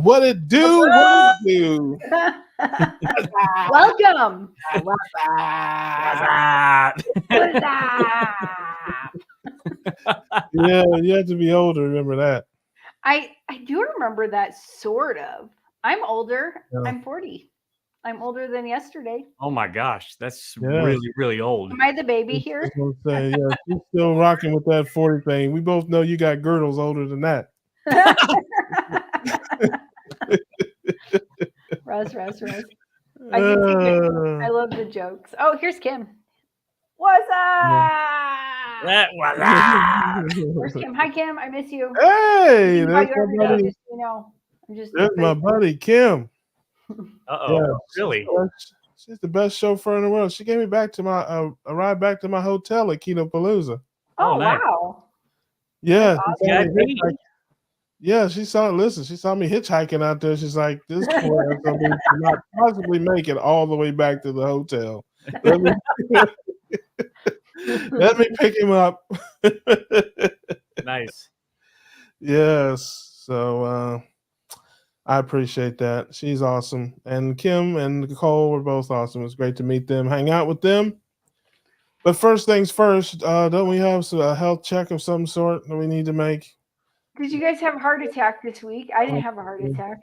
What it do? What it do? Welcome. What's Yeah, you have to be older. Remember that. I do remember that, sort of. I'm older. Yeah. I'm 40. I'm older than yesterday. Oh my gosh, that's Yeah. really, really old. Am I the baby here? That's what I'm saying. Yeah, she's still rocking with that 40 thing. We both know you got girdles older than that. Russ. I can take it. I love the jokes. Oh, here's Kim. What's up? Where's Kim? Hi, Kim. I miss you. Hey, There's there's my buddy Kim. Uh-oh, Yeah, really? She's the best chauffeur in the world. She gave me back to my a ride back to my hotel at Keto Palooza. Oh, nice. wow. Yeah, Yeah, she saw me hitchhiking out there. She's like, this boy cannot possibly make it all the way back to the hotel. Let me pick him up. Nice. Yes. So I appreciate that. She's awesome. And Kim and Nicole were both awesome. It was great to meet them, hang out with them. But first things first, don't we have a health check of some sort that we need to make? Did you guys have a heart attack this week? I didn't have a heart attack.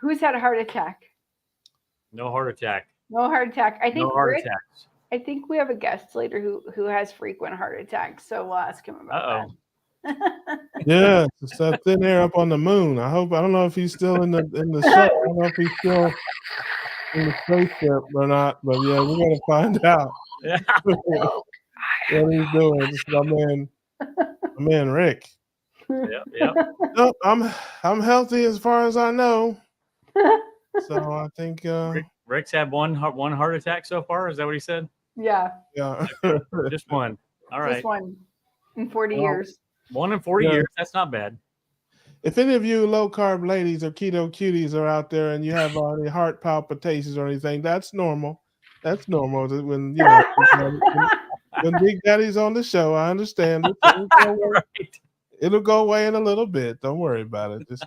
Who's had a heart attack? No heart attack. No heart attack. I think No heart Rick, attacks. I think we have a guest later who has frequent heart attacks, so we'll ask him about that. Yeah, it's that thin air up on the moon. I don't know if he's still in the ship. I don't know if he's still in the spaceship or not, but yeah, we're gonna find out. Yeah. What he's doing. This is my man Rick. Yep. Nope, I'm healthy as far as I know. So I think Rick's had one heart attack so far. Is that what he said? Yeah. Just one. All right. Just one in 40 years. 1 in 40 years. That's not bad. if any of you low carb ladies or keto cuties are out there and you have any heart palpitations or anything, that's normal. That's normal. When when Big Daddy's on the show, I understand it. Right. It'll go away in a little bit. Don't worry about it. Just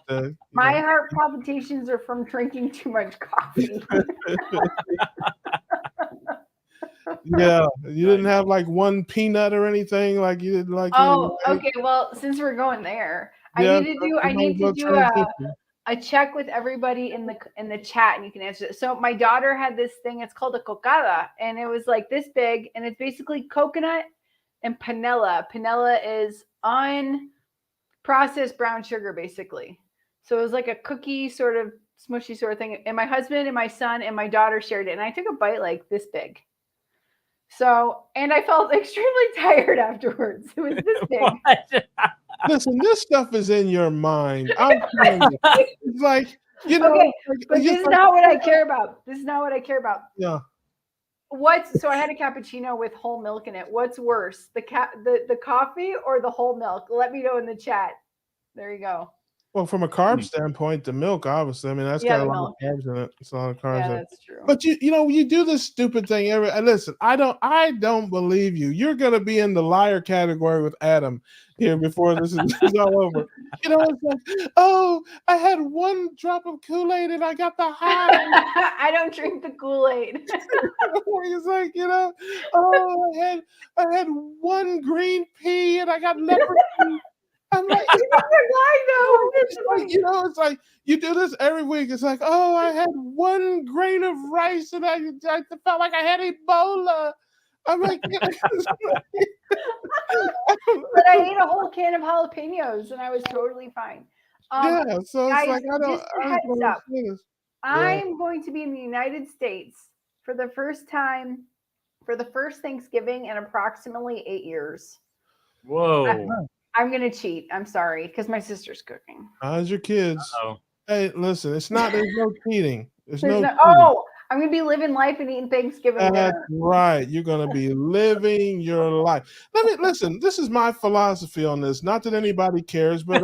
my heart palpitations are from drinking too much coffee. Yeah, you didn't have like one peanut or anything like you did like. Oh, okay. Well, since we're going there, Yeah, I need to do a check with everybody in the chat, and you can answer it. So my daughter had this thing. It's called a cocada, and it was like this big, and it's basically coconut and panela. Panela is unprocessed brown sugar, basically. So it was like a cookie sort of smushy sort of thing. And my husband and my son and my daughter shared it, and I took a bite like this big. So, and I felt extremely tired afterwards. It was this big. Listen, this stuff is in your mind. I'm telling you. It's like, you know. Okay, but this is not what I care about. This is not what I care about. Yeah. So I had a cappuccino with whole milk in it. What's worse, the coffee or the whole milk? Let me know in the chat. There you go. Well, from a carb standpoint, the milk, obviously, I mean, that's got a lot of carbs in it. It's a lot of carbs in it. That's true. But you do this stupid thing listen, I don't believe you. You're gonna be in the liar category with Adam here before this is all over. It's like, oh, I had one drop of Kool-Aid and I got the high. I don't drink the Kool-Aid. It's like, oh, I had one green pea and I got leprosy. I'm like, it's like you do this every week. It's like, oh, I had one grain of rice and I felt like I had Ebola. I'm like, but I ate a whole can of jalapenos and I was totally fine. Yeah, so it's guys, like I'm going to be in the United States for the first Thanksgiving in approximately 8 years. Whoa. I'm going to cheat. I'm sorry, because my sister's cooking. How's your kids? Uh-oh. Hey, listen, there's no cheating. There's no cheating. Oh, I'm going to be living life and eating Thanksgiving That's dinner. right. You're going to be living your life. Listen, this is my philosophy on this. Not that anybody cares, but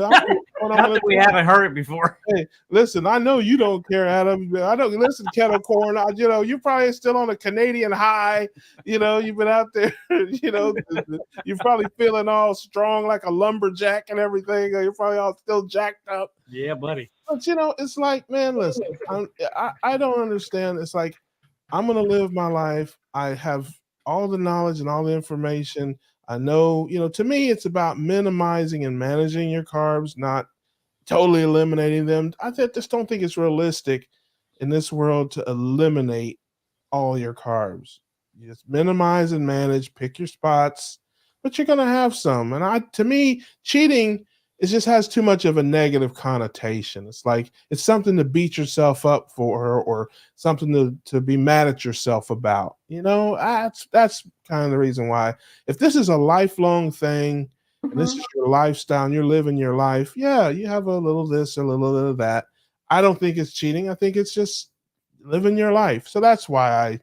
we haven't heard it before. Hey, listen, I know you don't care, Adam. I don't listen, Kettle Corn. You're probably still on a Canadian high. You've been out there, you're probably feeling all strong like a lumberjack and everything. You're probably all still jacked up. Yeah, buddy. But it's like, man, listen, I don't understand. It's like, I'm gonna live my life. I have all the knowledge and all the information. I know, to me, it's about minimizing and managing your carbs, not totally eliminating them. Just don't think it's realistic in this world to eliminate all your carbs. You just minimize and manage, pick your spots, but you're gonna have some. And to me, cheating, it just has too much of a negative connotation. It's like it's something to beat yourself up for, or something to be mad at yourself about. That's kind of the reason why. If this is a lifelong thing, and this is your lifestyle, and you're living your life, yeah, you have a little this, a little of that. I don't think it's cheating. I think it's just living your life. So that's why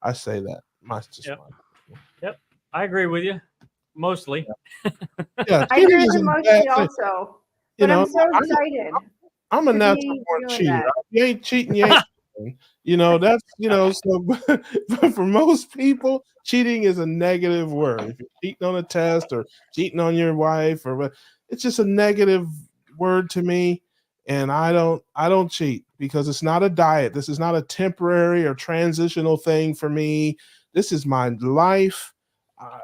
I say that. Yep, I agree with you. Mostly. Yeah, I agree with mostly also. But I'm so excited. I'm a natural born cheater. You ain't cheating, you ain't cheating. That's so for most people, cheating is a negative word. If you're cheating on a test or cheating on your wife, it's just a negative word to me. And I don't cheat because it's not a diet. This is not a temporary or transitional thing for me. This is my life.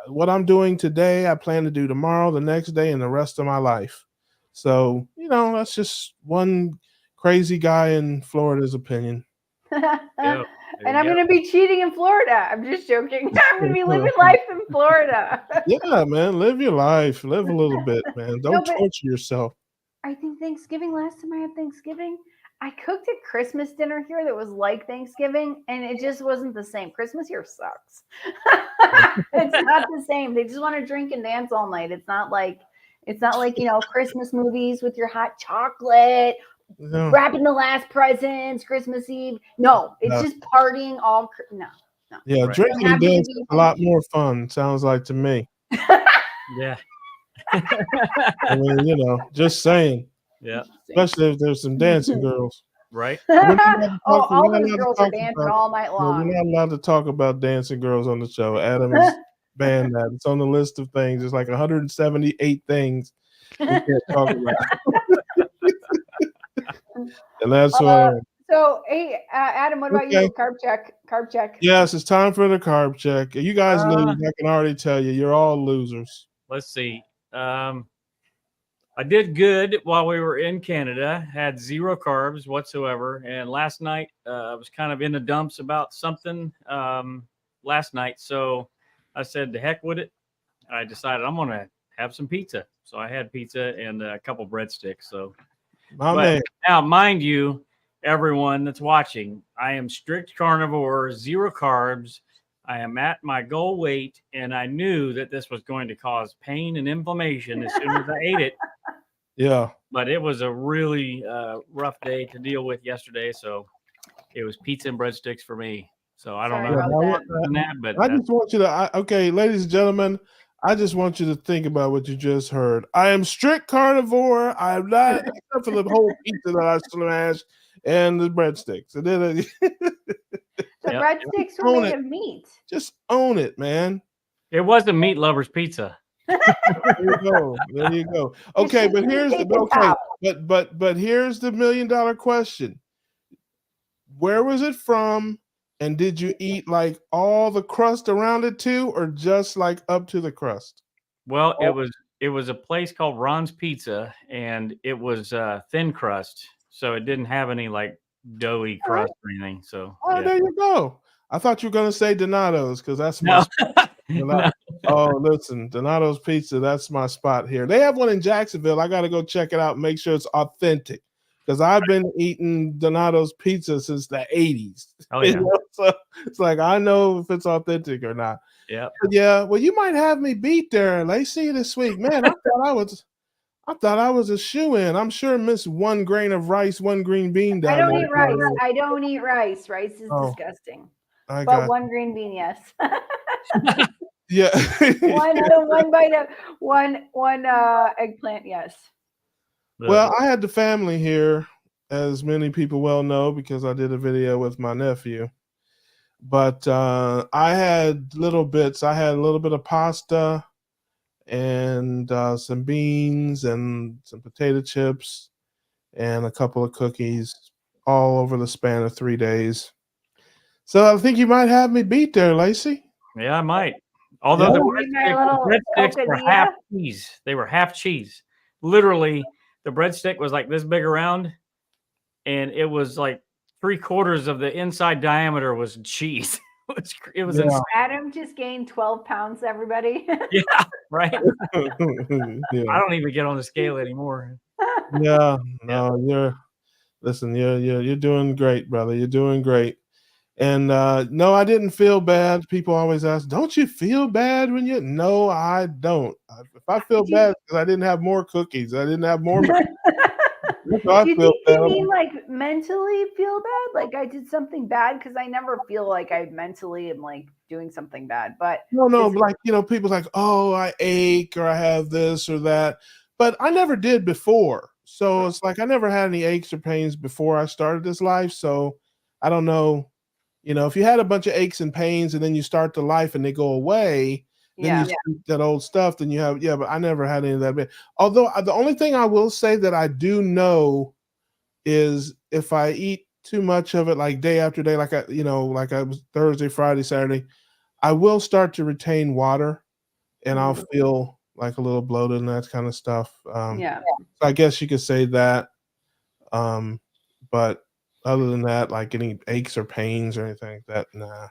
What I'm doing today, I plan to do tomorrow, the next day, and the rest of my life. So, that's just one crazy guy in Florida's opinion. And I'm going to be cheating in Florida. I'm just joking. I'm going to be living life in Florida. Yeah, man. Live your life. Live a little bit, man. Don't torture yourself. I think last time I had Thanksgiving, I cooked a Christmas dinner here that was like Thanksgiving, and it just wasn't the same. Christmas here sucks. It's not the same. They just want to drink and dance all night. It's not like Christmas movies with your hot chocolate, wrapping the last presents, Christmas Eve. No, it's just partying all. No. Yeah, right. Drinking and dancing is a lot more fun. Sounds like to me. Yeah. I mean, just saying. Yeah. Especially if there's some dancing girls. Right. All those girls are dancing all night long. We're not allowed to talk about dancing girls on the show. Adam has banned that. It's on the list of things. It's like 178 things we can't talk about. And that's what. So, hey, Adam, what about you? Carb check. Yes, it's time for the carb check. You guys lose. I can already tell you. You're all losers. Let's see. I did good while we were in Canada, had 0 carbs whatsoever. And last night, I was kind of in the dumps about something last night. So I said, to heck with it. I decided I'm going to have some pizza. So I had pizza and a couple breadsticks. So now, mind you, everyone that's watching, I am strict carnivore, 0 carbs. I am at my goal weight, and I knew that this was going to cause pain and inflammation as soon as I ate it. Yeah. But it was a really rough day to deal with yesterday, so it was pizza and breadsticks for me. So I don't know but I just want you to, okay, ladies and gentlemen, I just want you to think about what you just heard. I am strict carnivore. I am not, except for the whole pizza that I smashed and the breadsticks. And then breadsticks were made of meat. Just own it, man. It was a meat lover's pizza. There you go. Okay, but here's but here's the $1 million question. Where was it from? And did you eat like all the crust around it too, or just like up to the crust? Well, it was a place called Ron's Pizza, and it was thin crust, so it didn't have any like doughy crust or anything. So there you go. I thought you were gonna say Donato's because that's my spot. No. Oh, listen, Donato's Pizza, that's my spot here. They have one in Jacksonville. I gotta go check it out and make sure it's authentic. Because I've been eating Donato's pizza since the 80s. Oh, yeah. So it's like I know if it's authentic or not. Yeah. Yeah. Well, you might have me beat there, Lacey, this week. Man, I thought I was a shoo-in. I'm sure miss 1 grain of rice, 1 green bean down there. I don't eat rice. Rice is disgusting. But 1 green bean, yes. Yeah. one bite of one eggplant, yes. Well, I had the family here, as many people well know, because I did a video with my nephew. But I had little bits. I had a little bit of pasta and some beans and some potato chips and a couple of cookies, all over the span of 3 days. So I think you might have me beat there, Lacey. Yeah, I might. Although Yeah. the Give me my little breadsticks were cocadilla. half cheese. They were half cheese. Literally, the breadstick was like this big around, and it was like 3/4 of the inside diameter was cheese. It was Yeah. insane. Adam just gained 12 pounds, everybody. Yeah, right. I Yeah. don't even get on the scale anymore. Yeah. No, you're doing great, brother. You're doing great. And no, I didn't feel bad. People always ask, "Don't you feel bad when you?" No, I don't. If I feel bad because I didn't have more cookies, I didn't have more. Do I you feel think you bad. mean like mentally feel bad? Like I did something bad? Because I never feel like I mentally am like doing something bad. But No, this- but like, people's like, "Oh, I ache or I have this or that," but I never did before. So it's like I never had any aches or pains before I started this life. So I don't know. If you had a bunch of aches and pains and then you start the life and they go away, then yeah, you speak that old stuff, then you have, but I never had any of that. Although the only thing I will say that I do know is if I eat too much of it, like day after day, like I was Thursday, Friday, Saturday, I will start to retain water and I'll feel like a little bloated and that kind of stuff. yeah. So I guess you could say that. But other than that, like any aches or pains or anything like that, nah.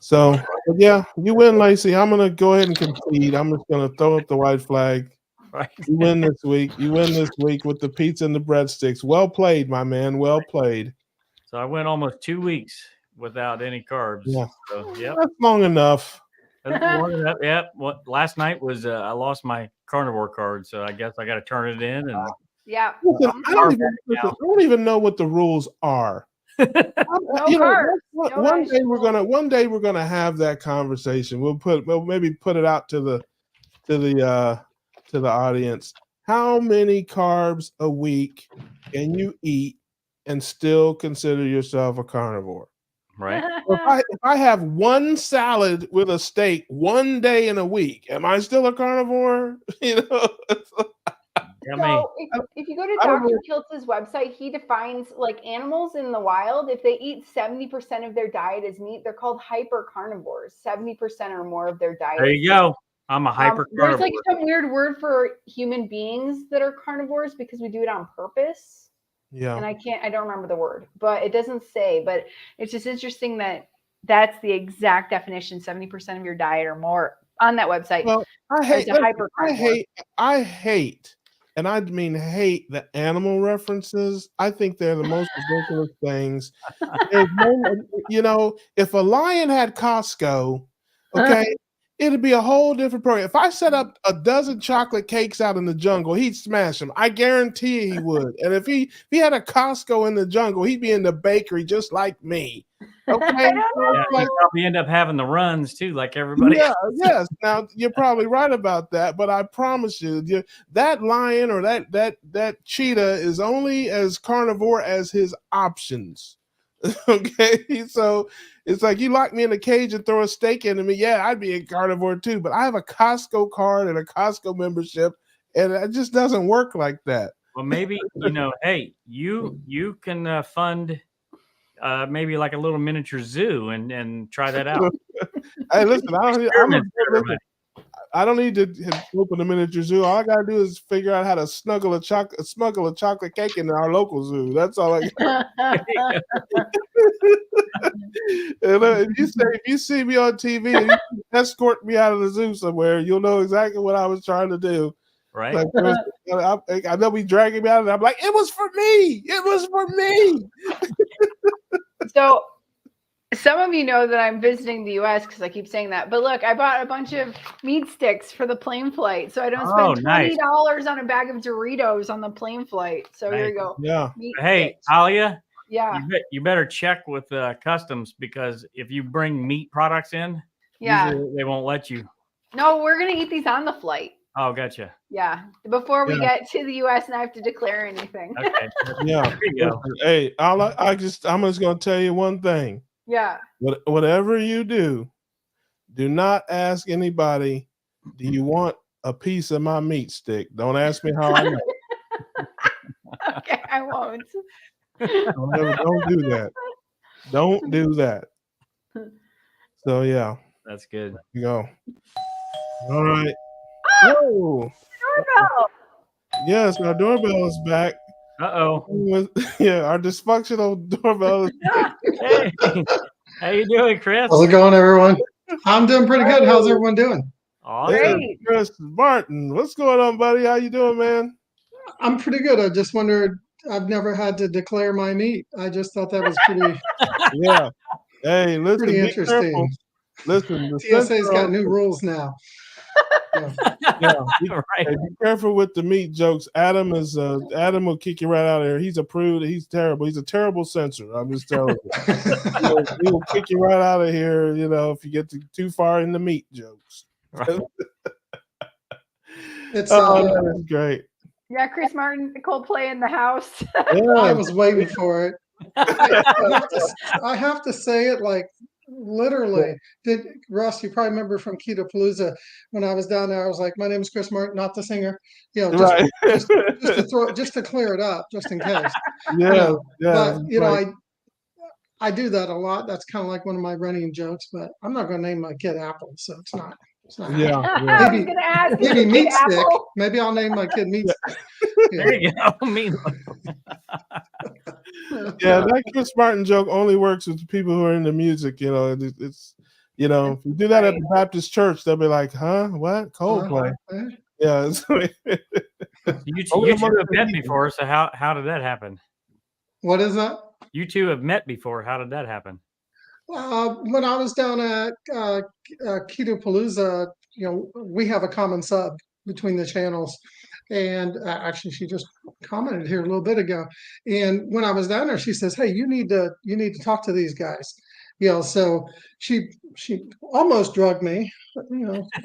So, but yeah, you win, Lacey. I'm gonna go ahead and concede. I'm just gonna throw up the white flag. Right. You win this week. You win this week with the pizza and the breadsticks. Well played, my man. Well played. So I went almost 2 weeks without any carbs. Yeah. So, yep. That's long enough. Yep. Last night was I lost my carnivore card, so I guess I got to turn it in. And Yeah. Listen, I don't even know what the rules are. No carbs. No One day we're gonna have that conversation. We'll maybe put it out to the audience. How many carbs a week can you eat and still consider yourself a carnivore? right. If I have one salad with a steak one day in a week, am I still a carnivore? So if you go to Dr. Kiltz's website, he defines like animals in the wild. If they eat 70% of their diet is meat, they're called hyper carnivores. 70% or more of their diet. There you go. I'm a hyper There's carnivore. like some weird word for human beings that are carnivores because we do it on purpose. Yeah. And I don't remember the word, but it doesn't say. But it's just interesting that that's the exact definition: 70% of your diet or more on that website. Well, I hate and I mean hate the animal references. I think they're the most ridiculous things. If a lion had Costco, okay, it'd be a whole different program. If I set up a dozen chocolate cakes out in the jungle, he'd smash them. I guarantee he would. And if he had a Costco in the jungle, he'd be in the bakery just like me. Okay. Yeah, you probably end up having the runs too, like everybody. Yeah, yes. Now you're probably right about that, but I promise you, that lion or that cheetah is only as carnivore as his options. Okay, so it's like you lock me in a cage and throw a steak into me. Yeah, I'd be a carnivore too, but I have a Costco card and a Costco membership, and it just doesn't work like that. Well, maybe hey, you can fund. Maybe like a little miniature zoo and try that out. Hey, listen, I don't need to open a miniature zoo. All I gotta do is figure out how to smuggle a chocolate cake in our local zoo. That's all I got. If you see me on TV and you escort me out of the zoo somewhere, you'll know exactly what I was trying to do. Right. Like, I know we dragging me out, and I'm like, it was for me. It was for me. So some of you know that I'm visiting the US because I keep saying that. But look, I bought a bunch of meat sticks for the plane flight. So I don't spend $20 on a bag of Doritos on the plane flight. So here you go. Yeah. Hey, Alia. Yeah. You better check with customs because if you bring meat products in, usually they won't let you. No, we're gonna eat these on the flight. Oh, gotcha. Yeah. Before we get to the US and I have to declare anything. Okay. Yeah. There you go. Hey, I'm just gonna tell you one thing. Yeah. Whatever you do not ask anybody, do you want a piece of my meat stick? Don't ask me how I know. Okay. I won't. Don't do that. Don't do that. So yeah, That's good. you go. All right. Ah, Oh, doorbell. yes, our doorbell is back. Uh-oh. Yeah, our dysfunctional doorbell is back. Hey, how you doing, Chris? How's it going, everyone? I'm doing pretty good. How's everyone doing? Awesome. There's Great. Chris Martin. What's going on, buddy? How you doing, man? I'm pretty good. I just wondered, I've never had to declare my meat. I just thought that was pretty Yeah. Hey, listen, pretty be interesting. careful. Listen, the TSA's got Central- new rules now. Yeah. Yeah, be, Right. hey, be careful with the meat jokes. Adam will kick you right out of here. He's a prude. He's terrible. He's a terrible censor. I'm just telling you. He will kick you right out of here. You know, if you get too far in the meat jokes. It's Oh, that is great. Yeah, Chris Martin, Coldplay in the house. I Yeah, was waiting for it. I have to say it like literally. Russ, you probably remember from Keto Palooza when I was down there, I was like, my name is Chris Martin, not the singer. You know, right. just to clear it up, just in case. Yeah, But right. I do that a lot. That's kind of like one of my running jokes, but I'm not going to name my kid Apple, so it's not. Yeah, I was gonna ask. Maybe is it Meat Stick. Apple? Maybe I'll name my kid Meat Stick. Yeah. There you go. Mean. Yeah, that Chris Martin joke only works with people who are into music. You know, it's you know, if you do that at the Baptist church, they'll be like, "Huh? What? Coldplay?" Yeah. You Oh, two yeah, have met before, so how did that happen? What is that? You two have met before. How did that happen? When I was down at Keto Palooza, we have a common sub between the channels. And actually, she just commented here a little bit ago. And when I was down there, she says, "Hey, you need to talk to these guys." So she almost drugged me, but,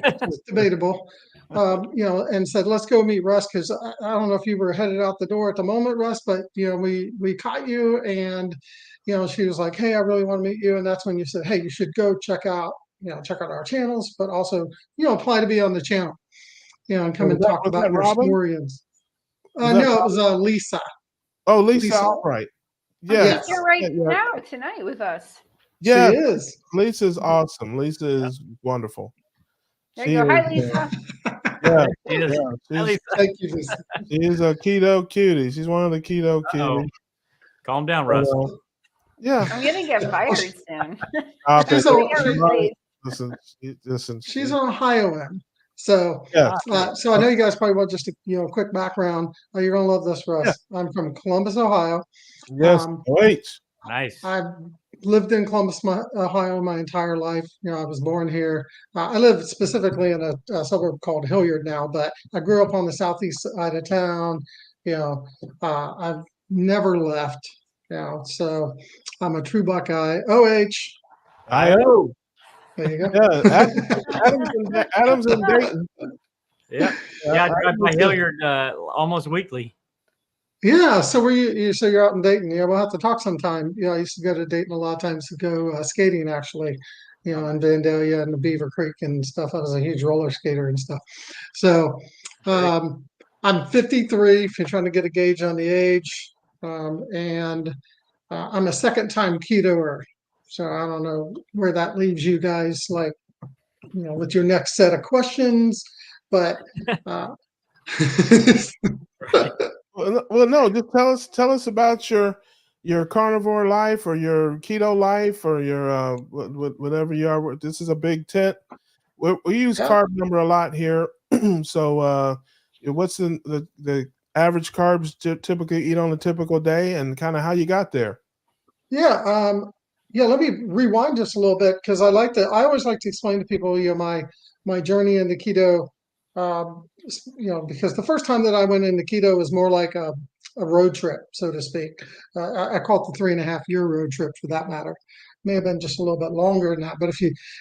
it's debatable. And said, "Let's go meet Russ," because I don't know if you were headed out the door at the moment, Russ, but we caught you, and she was like, "Hey, I really want to meet you," and that's when you said, "Hey, you should go check out our channels, but also apply to be on the channel." And come and talk about your Robin? stories. Was that No, it was Lisa. Oh, Lisa Lisa. Albright. Yes. She's here right Yeah. now tonight with us. Yeah, She is. Lisa's awesome. Lisa is wonderful. There you go. Hi, is, Lisa. Yeah, She is. yeah, At least- Thank you, Lisa. she's a keto cutie. She's one of the keto Uh-oh. cuties. Calm down, Russ. Yeah. I'm gonna get fired soon. Stop She's it. on- Listen. She's an Ohioan. So, Yeah. so I know you guys probably want just a quick background. You're gonna love this, Russ. Yeah. I'm from Columbus, Ohio. Yes. Wait. Nice. I've lived in Columbus, Ohio, my entire life. I was born here. I live specifically in a suburb called Hilliard now, but I grew up on the southeast side of town. I've never left. So I'm a true Buckeye. OH. I.O. There you go. Yeah. Adam's in Dayton. Yeah. Yeah, I drive by Hilliard almost weekly. Yeah, so so you're out in Dayton. Yeah, we'll have to talk sometime. I used to go to Dayton a lot of times to go skating, actually. In Vandalia and the Beaver Creek and stuff. I was a huge roller skater and stuff. So I'm 53. If you're trying to get a gauge on the age, and I'm a second-time ketoer. So I don't know where that leaves you guys, like with your next set of questions, but. Well, no, just tell us about your carnivore life or your keto life or your whatever you are. This is a big tent. We use carb number a lot here. So what's the average carbs typically eat on a typical day, and kind of how you got there? Yeah, let me rewind just a little bit, because I always like to explain to people my journey into keto. Because the first time that I went into keto was more like a road trip, so to speak. I call it the 3.5-year road trip, for that matter. May have been just a little bit longer than that. But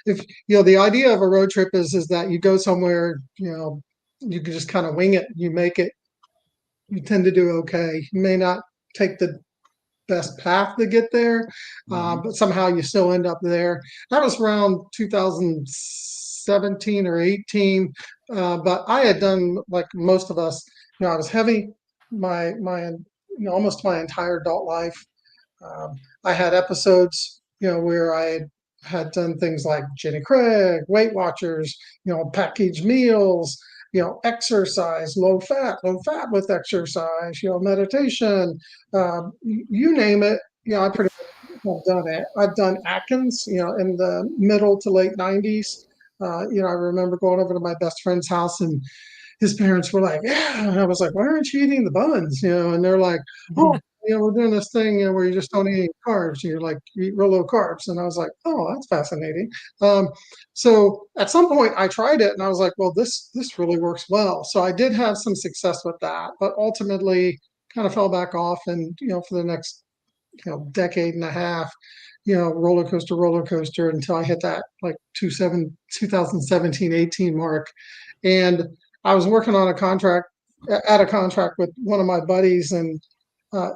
if the idea of a road trip is that you go somewhere, you can just kind of wing it. You make it. You tend to do okay. You may not take the best path to get there, but somehow you still end up there. That was around 2017 or 18. But I had done, like most of us, I was heavy. My almost my entire adult life. I had episodes, where I had done things like Jenny Craig, Weight Watchers, packaged meals, exercise, low fat with exercise, meditation, you name it. I pretty much have done it. I've done Atkins, in the middle to late 90s. I remember going over to my best friend's house and his parents were like, yeah. And I was like, why aren't you eating the buns? And they're like, oh, we're doing this thing, where you just don't eat any carbs. You're like, you eat real low carbs. And I was like, oh, that's fascinating. So at some point I tried it and I was like, well, this really works well. So I did have some success with that, but ultimately kind of fell back off. And, for the next, decade and a half, roller coaster until I hit that like 2017, 18 mark. And I was working on a contract with one of my buddies, and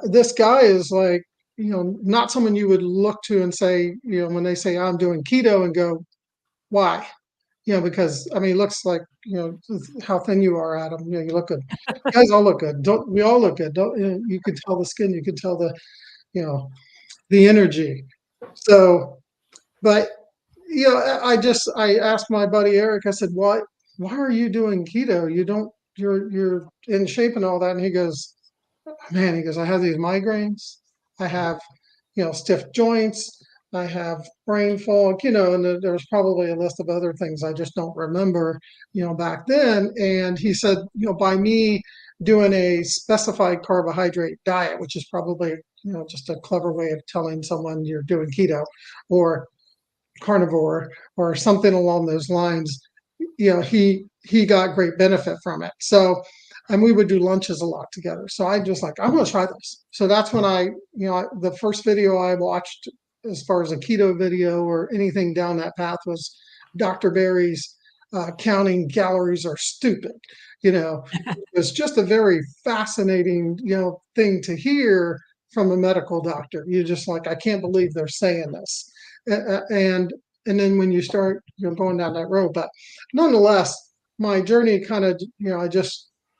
this guy is like, not someone you would look to and say, when they say I'm doing keto and go, why? Because I mean, it looks like, how thin you are, Adam. You look good. You guys all look good. Don't we all look good? Don't you could tell the skin, you could tell the, the energy. So, but I asked my buddy Eric, I said, why are you doing keto? You're in shape and all that. And he goes, man, I have these migraines. I have, stiff joints. I have brain fog, and there's probably a list of other things I just don't remember, back then. And he said, by me doing a specified carbohydrate diet, which is probably, just a clever way of telling someone you're doing keto or carnivore or something along those lines, he got great benefit from it. So, and we would do lunches a lot together. So I just like, I'm going to try this. So that's when the first video I watched as far as a keto video or anything down that path was Dr. Berry's Counting Calories Are Stupid. It was just a very fascinating, thing to hear from a medical doctor. You're just like, I can't believe they're saying this. And then when you start, going down that road, but nonetheless, my journey kind of,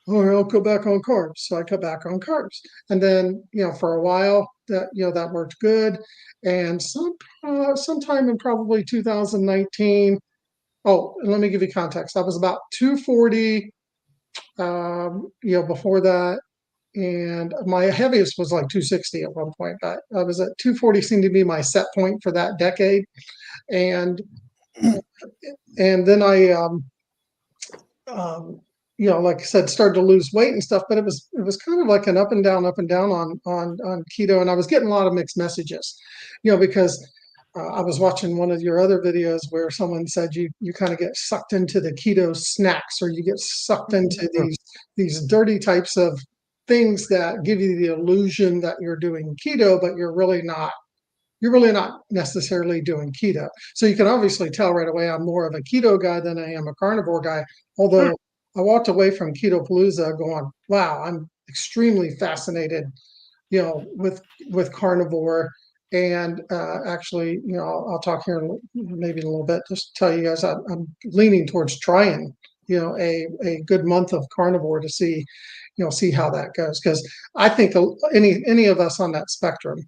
I'll go back on carbs. So I cut back on carbs. And then, for a while that worked good. And sometime in probably 2019, and let me give you context. I was about 240, before that. And my heaviest was like 260 at one point, but I was at 240 seemed to be my set point for that decade. And then I, like I said, started to lose weight and stuff, but it was kind of like an up and down on keto. And I was getting a lot of mixed messages, because I was watching one of your other videos where someone said you kind of get sucked into the keto snacks, or you get sucked into these dirty types of things that give you the illusion that you're doing keto, but you're really not necessarily doing keto. So you can obviously tell right away I'm more of a keto guy than I am a carnivore guy. Although I walked away from Keto Palooza going, wow, I'm extremely fascinated, with carnivore. And actually, I'll talk here maybe in a little bit, just to tell you guys I'm leaning towards trying, a good month of carnivore to see how that goes. Because I think any of us on that spectrum,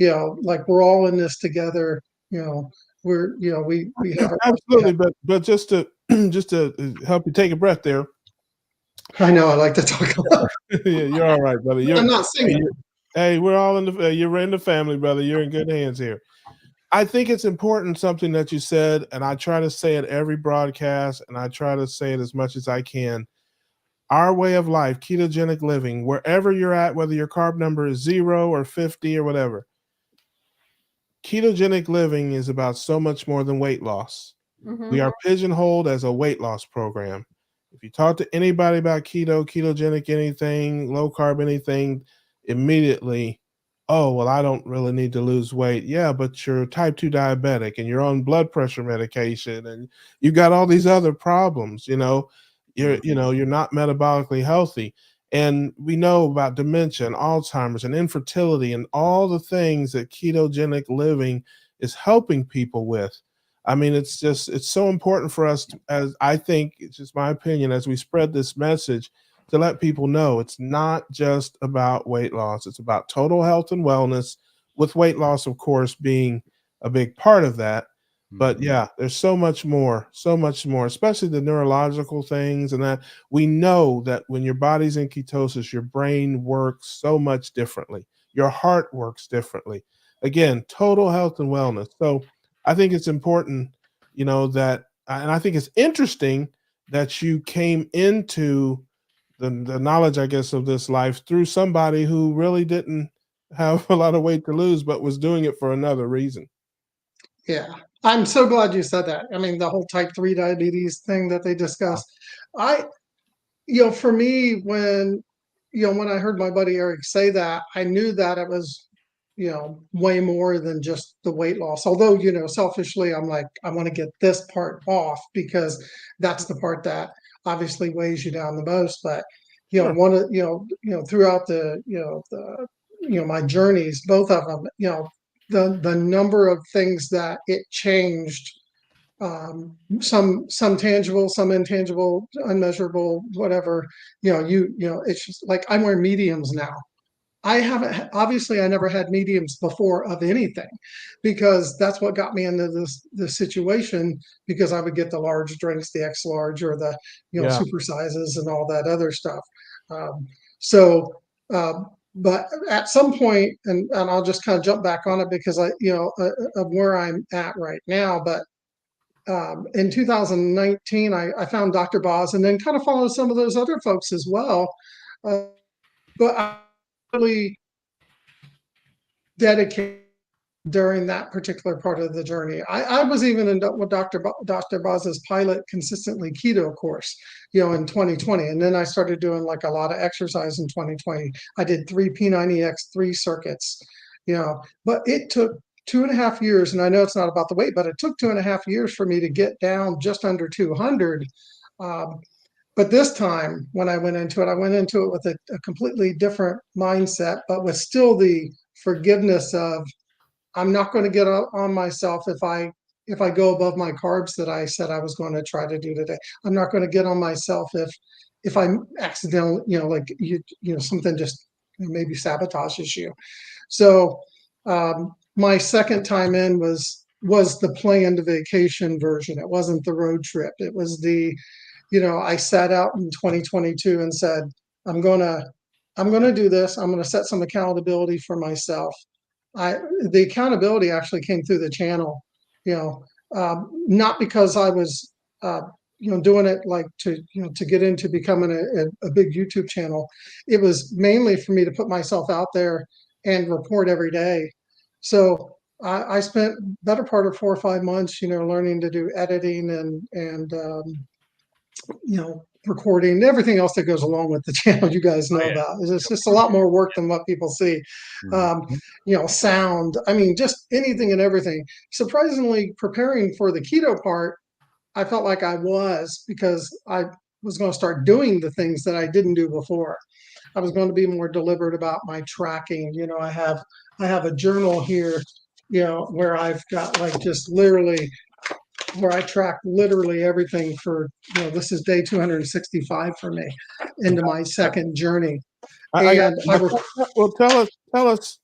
like we're all in this together. We're we have absolutely, but just to help you take a breath there. I know I like to talk a lot. Yeah, you're all right, brother. I'm not singing. Hey, we're all you're in the family, brother. You're in good hands here. I think it's important, something that you said, and I try to say it every broadcast, and I try to say it as much as I can. Our way of life, ketogenic living, wherever you're at, whether your carb number is 0 or 50 or whatever, ketogenic living is about so much more than weight loss. Mm-hmm. We are pigeonholed as a weight loss program. If you talk to anybody about keto, ketogenic anything, low carb anything, immediately, oh, well, I don't really need to lose weight. Yeah, but you're type 2 diabetic and you're on blood pressure medication and you got all these other problems, you're not metabolically healthy. And we know about dementia and Alzheimer's and infertility and all the things that ketogenic living is helping people with. I mean, it's so important for us, as I think, it's just my opinion, as we spread this message, to let people know it's not just about weight loss. It's about total health and wellness, with weight loss, of course, being a big part of that. But yeah, there's so much more, especially the neurological things. And that we know that when your body's in ketosis, your brain works so much differently. Your heart works differently. Again, total health and wellness. So I think it's important, that, and I think it's interesting that you came into the knowledge, I guess, of this life through somebody who really didn't have a lot of weight to lose, but was doing it for another reason. Yeah, I'm so glad you said that. I mean, the whole type 3 diabetes thing that they discussed. For me, when I heard my buddy Eric say that, I knew that it was, way more than just the weight loss. Although, selfishly, I'm like, I want to get this part off because that's the part that obviously weighs you down the most. But, Sure. one of, throughout my journeys, both of them, the number of things that it changed, some tangible, some intangible, unmeasurable, whatever, it's just like I'm wearing mediums now. I never had mediums before of anything, because that's what got me into this situation, because I would get the large drinks, the X large, or the, Yeah. super sizes and all that other stuff. But at some point, and I'll just kind of jump back on it because of where I'm at right now. But in 2019, I found Dr. Boz, and then kind of followed some of those other folks as well. But I really dedicated during that particular part of the journey. I was even in with Dr. Boz's pilot consistently keto course, in 2020. And then I started doing like a lot of exercise in 2020. I did 3 P90X3 circuits, but it took 2.5 years. And I know it's not about the weight, but it took 2.5 years for me to get down just under 200. But this time when I went into it with a completely different mindset, but with still the forgiveness of, I'm not going to get on myself if I go above my carbs that I said I was going to try to do today. I'm not going to get on myself if I'm accidentally, something just maybe sabotages you. So my second time in was the planned vacation version. It wasn't the road trip. It was the, I sat out in 2022 and said, I'm gonna do this. I'm gonna set some accountability for myself. The accountability actually came through the channel, not because I was, doing it like to get into becoming a big YouTube channel. It was mainly for me to put myself out there and report every day. So I spent better part of 4 or 5 months, learning to do editing and recording and everything else that goes along with the channel. You guys know about. It's just a lot more work than what people see. Sound. I mean, just anything and everything. Surprisingly, preparing for the keto part, I felt like I was, because I was going to start doing the things that I didn't do before. I was going to be more deliberate about my tracking. I have a journal here, where I've got like just literally, where I track literally everything for, this is day 265 for me into my second journey. Well, tell us,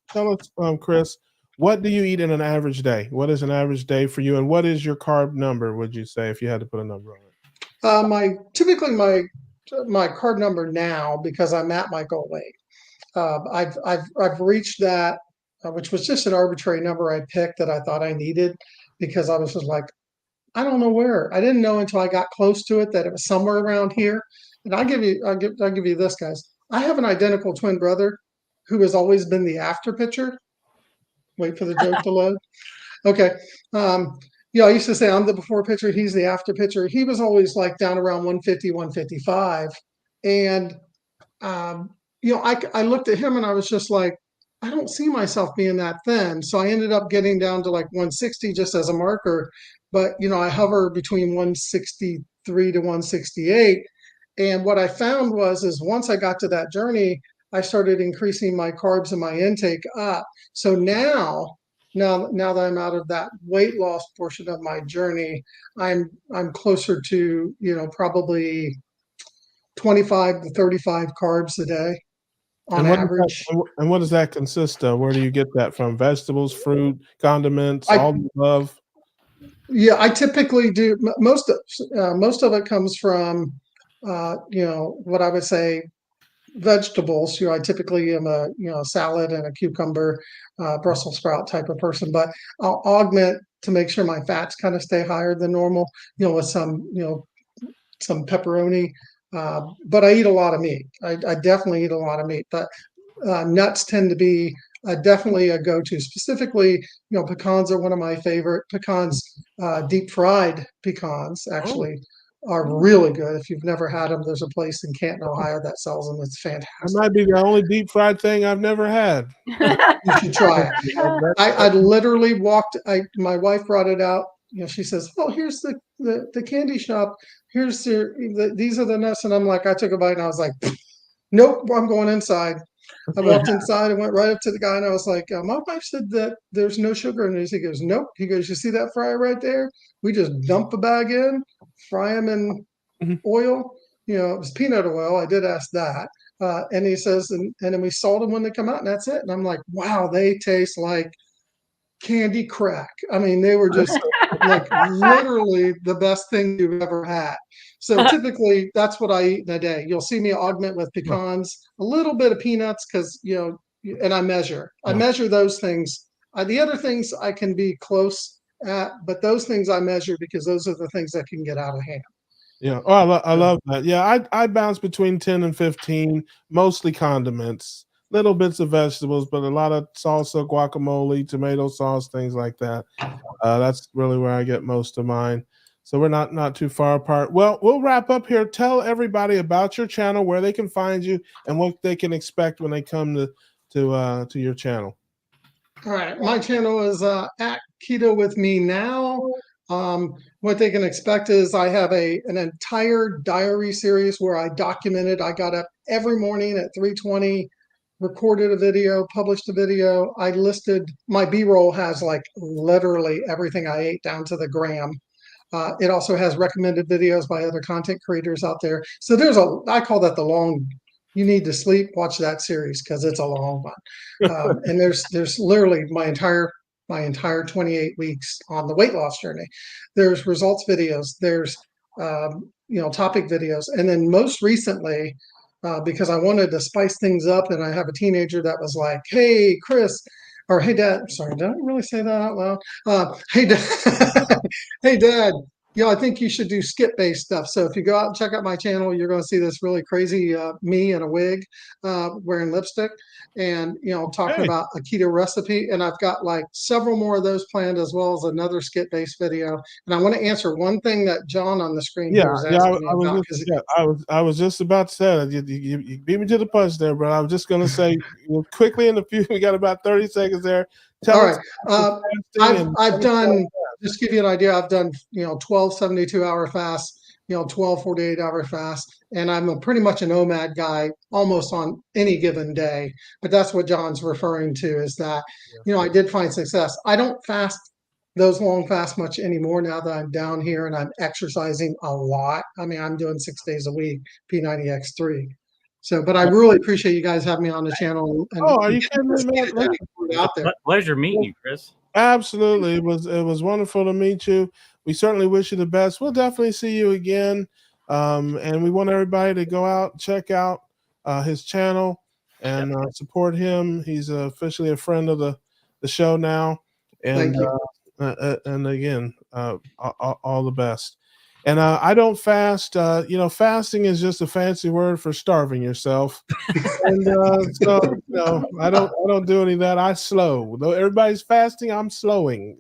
Chris, what do you eat in an average day? What is an average day for you, and what is your carb number, would you say, if you had to put a number on it? Typically my carb number now, because I'm at my goal weight, I've reached that, which was just an arbitrary number I picked that I thought I needed, because I was just like, I don't know where. I didn't know until I got close to it that it was somewhere around here. And I'll give you this, guys. I have an identical twin brother who has always been the after pitcher. Wait for the joke to load. Okay. I used to say I'm the before pitcher, he's the after pitcher. He was always like down around 150, 155. And I looked at him and I was just like, I don't see myself being that thin. So I ended up getting down to like 160 just as a marker. But, I hover between 163 to 168. And what I found is once I got to that journey, I started increasing my carbs and my intake up. So now that I'm out of that weight loss portion of my journey, I'm closer to, probably 25 to 35 carbs a day on average. And what does that consist of? Where do you get that from? Vegetables, fruit, condiments, all the above? Yeah, I typically do most of it comes from what I would say vegetables. I typically am a salad and a cucumber, Brussels sprout type of person, but I'll augment to make sure my fats kind of stay higher than normal, with some pepperoni. But I eat a lot of meat. I definitely eat a lot of meat, but nuts tend to be definitely a go-to. Specifically, pecans are one of my favorite. Pecans, deep fried pecans, actually are really good. If you've never had them, there's a place in Canton, Ohio that sells them. It's fantastic. That might be the only deep fried thing I've never had. You should try it. I literally walked. My wife brought it out. She says, "Oh, here's the candy shop. Here's these are the nuts." And I'm like, I took a bite and I was like, "Nope, I'm going inside." I walked inside and went right up to the guy and I was like, "My wife said that there's no sugar in this." He goes, "Nope." He goes, "You see that fryer right there? We just dump a bag in, fry them in oil. It was peanut oil. I did ask that." And he says, and then we salt them when they come out, and that's it. And I'm like, wow, they taste like candy crack. I mean, they were just like literally the best thing you've ever had. So typically that's what I eat in a day. You'll see me augment with pecans, a little bit of peanuts, because and I measure those things. The other things I can be close at, but those things I measure because those are the things that can get out of hand. Yeah. Oh, I love that. Yeah, I bounce between 10 and 15, mostly condiments, little bits of vegetables, but a lot of salsa, guacamole, tomato sauce, things like that. That's really where I get most of mine. So we're not too far apart. Well, we'll wrap up here. Tell everybody about your channel, where they can find you, and what they can expect when they come to your channel. All right, my channel is at Keto with Me now. What they can expect is I have an entire diary series where I documented. I got up every morning at 3:20, recorded a video, published a video. I listed, my B-roll has like literally everything I ate down to the gram. It also has recommended videos by other content creators out there. So I call that the long, you need to sleep, watch that series because it's a long one. And there's literally my entire 28 weeks on the weight loss journey. There's results videos, there's topic videos, and then most recently, because I wanted to spice things up, and I have a teenager that was like, "Hey, Chris," or "Hey, Dad." Sorry, did I really say that out loud? "Hey, Dad." "Hey, Dad. I think you should do skip-based stuff." So if you go out and check out my channel, you're going to see this really crazy me in a wig, wearing lipstick, and talking about a keto recipe. And I've got like several more of those planned, as well as another skit-based video. And I want to answer one thing that John on the screen here is asking me about. I was just about to say that. You beat me to the punch there, but I was just going to say quickly we got about 30 seconds there. All right. I've done, just to give you an idea, I've done 12 72-hour fasts, 12 48-hour fasts, and I'm pretty much an OMAD guy almost on any given day. But that's what John's referring to, is that I did find success. I don't fast those long fasts much anymore now that I'm down here and I'm exercising a lot. I mean, I'm doing 6 days a week, P90X3. So, but I really appreciate you guys having me on the channel. Are you kidding me, man? Out there. Pleasure meeting you, Chris. Absolutely. It was wonderful to meet you. We certainly wish you the best. We'll definitely see you again. And we want everybody to go out, check out his channel and support him. He's officially a friend of the show now. And and again, all the best. And I don't fast. Fasting is just a fancy word for starving yourself. And so I don't do any of that. I slow. Though everybody's fasting, I'm slowing.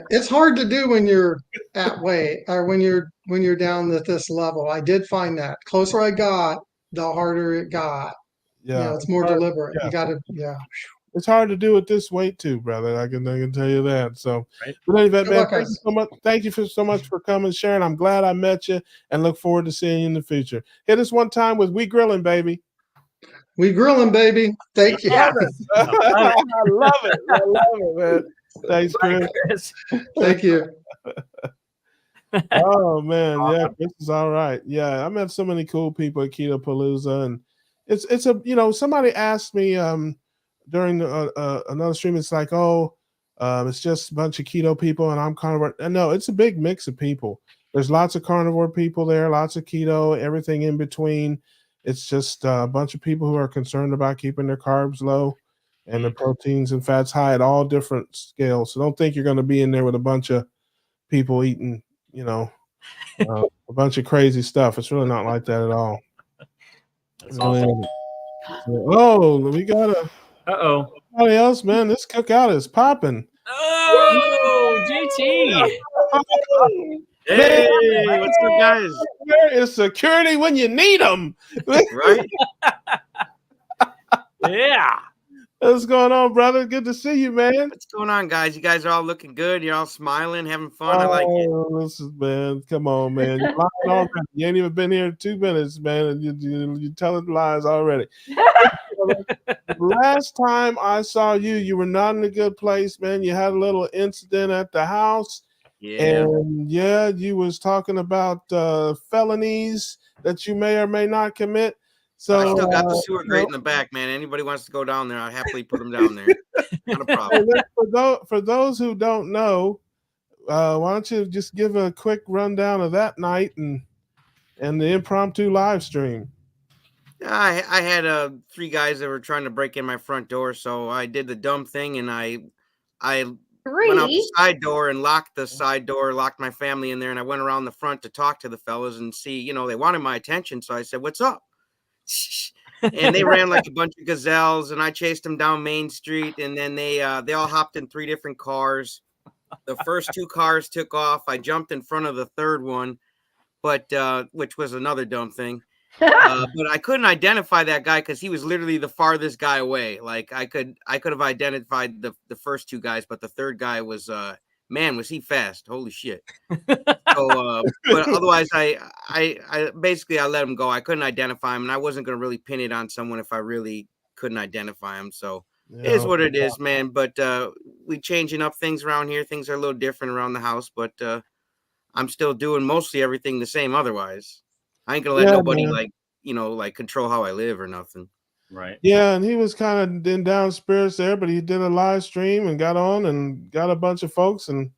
It's hard to do when you're at weight, or when you're down at this level. I did find that closer I got, the harder it got. Yeah, it's more deliberate. Yeah. You got to It's hard to do at this weight too, brother. I can tell you that. So, but anyway, man, thank you so much. Thank you so much for coming, Sharon. I'm glad I met you, and look forward to seeing you in the future. Hit us one time with "We Grilling, Baby." We grilling, baby. Thank you. I love it. I love it, man. Thanks, Chris. Thank you. Oh man, yeah, Chris is all right. Yeah, I met so many cool people at Keto Palooza, and it's a somebody asked me during another stream. It's like, oh, it's just a bunch of keto people, and I'm carnivore. And no, it's a big mix of people. There's lots of carnivore people there, lots of keto, everything in between. It's just a bunch of people who are concerned about keeping their carbs low and the proteins and fats high at all different scales. So don't think you're going to be in there with a bunch of people eating, a bunch of crazy stuff. It's really not like that at all. That's awesome. Oh, we got Uh-oh. somebody else, man. This cookout is popping. Oh, JT. Hey, what's up, guys? Where is security when you need them? Right? Yeah. What's going on, brother? Good to see you, man. What's going on, guys? You guys are all looking good. You're all smiling, having fun. I like it. This is, man. Come on, man. You're lying already. You ain't even been here 2 minutes, man, and you telling lies already. Last time I saw you, you were not in a good place, man. You had a little incident at the house. Yeah. And yeah, you was talking about felonies that you may or may not commit. So I still got the sewer grate in the back, man. Anybody wants to go down there, I'll happily put them down there. Not a problem. For those who don't know, why don't you just give a quick rundown of that night and the impromptu live stream? I had 3 guys that were trying to break in my front door, so I did the dumb thing, and I went out the side door and locked the side door, locked my family in there, and I went around the front to talk to the fellas and see, they wanted my attention, so I said, "What's up?" And they ran like a bunch of gazelles, and I chased them down Main Street, and then they all hopped in 3 different cars. The first 2 cars took off. I jumped in front of the third one, but which was another dumb thing. But I couldn't identify that guy because he was literally the farthest guy away. Like I could have identified the first 2 guys, but the third guy was man, was he fast? Holy shit! So, but otherwise, I basically I let him go. I couldn't identify him, and I wasn't going to really pin it on someone if I really couldn't identify him. So it is what it is, man. But we changing up things around here. Things are a little different around the house, but I'm still doing mostly everything the same. Otherwise, I ain't gonna let nobody like control how I live or nothing. Right. Yeah, and he was kind of in down spirits there, but he did a live stream and got on and got a bunch of folks, and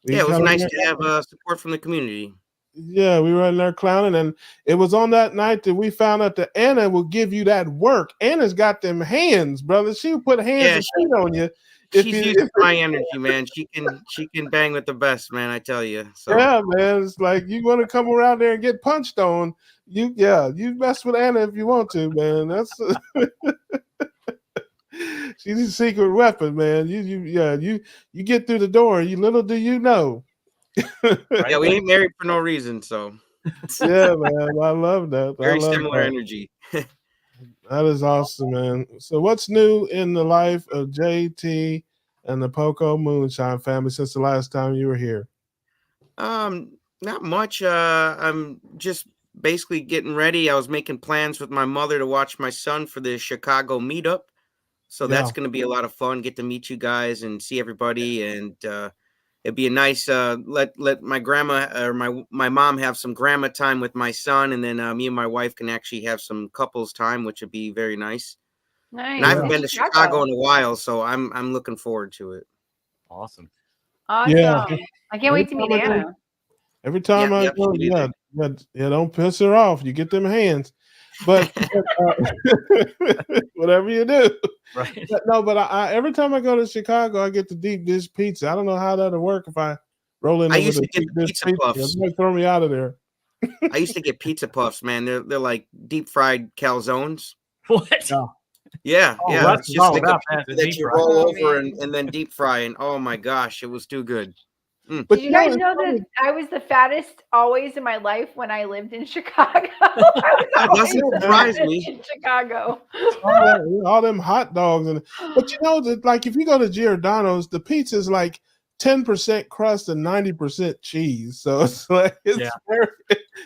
yeah, it was nice to have support from the community. Yeah, we were in there clowning, and it was on that night that we found out that Anna will give you that work. Anna's got them hands, brother. She will put hands and feet on you. She's used to my energy, man. She can bang with the best, man. I tell you. So. Yeah, man. It's like you want to come around there and get punched on. You mess with Anna if you want to, man. That's she's a secret weapon, man. You get through the door. You little do you know. Yeah, we ain't married for no reason, so. Yeah, man. I love that. Very similar energy. That is awesome, man. So what's new in the life of JT and the Poco Moonshine family since the last time you were here? Not much. I'm just basically getting ready. I was making plans with my mother to watch my son for the Chicago meetup. So that's going to be a lot of fun. Get to meet you guys and see everybody. And it'd be a nice let my grandma or my mom have some grandma time with my son, and then me and my wife can actually have some couples time, which would be very nice. Nice. And I haven't been to Chicago in a while, so I'm looking forward to it. Awesome. Yeah. I can't wait to meet Anna. Every time I go, don't piss her off. You get them hands, but whatever you do. Right. But I every time I go to Chicago, I get the deep dish pizza. I don't know how that'll work if I roll in. I used to get the pizza puffs. Throw me out of there. I used to get pizza puffs, man. They're like deep fried calzones. What? Yeah, Oh, yeah. that's It's just like a that pizza that you roll over and then deep fry, and oh my gosh, it was too good. Did you guys know that I was the fattest always in my life when I lived in Chicago? I was doesn't surprise me. in Chicago. all them hot dogs but you know that, like, if you go to Giordano's, the pizza is like 10% crust and 90% cheese. So it's like it's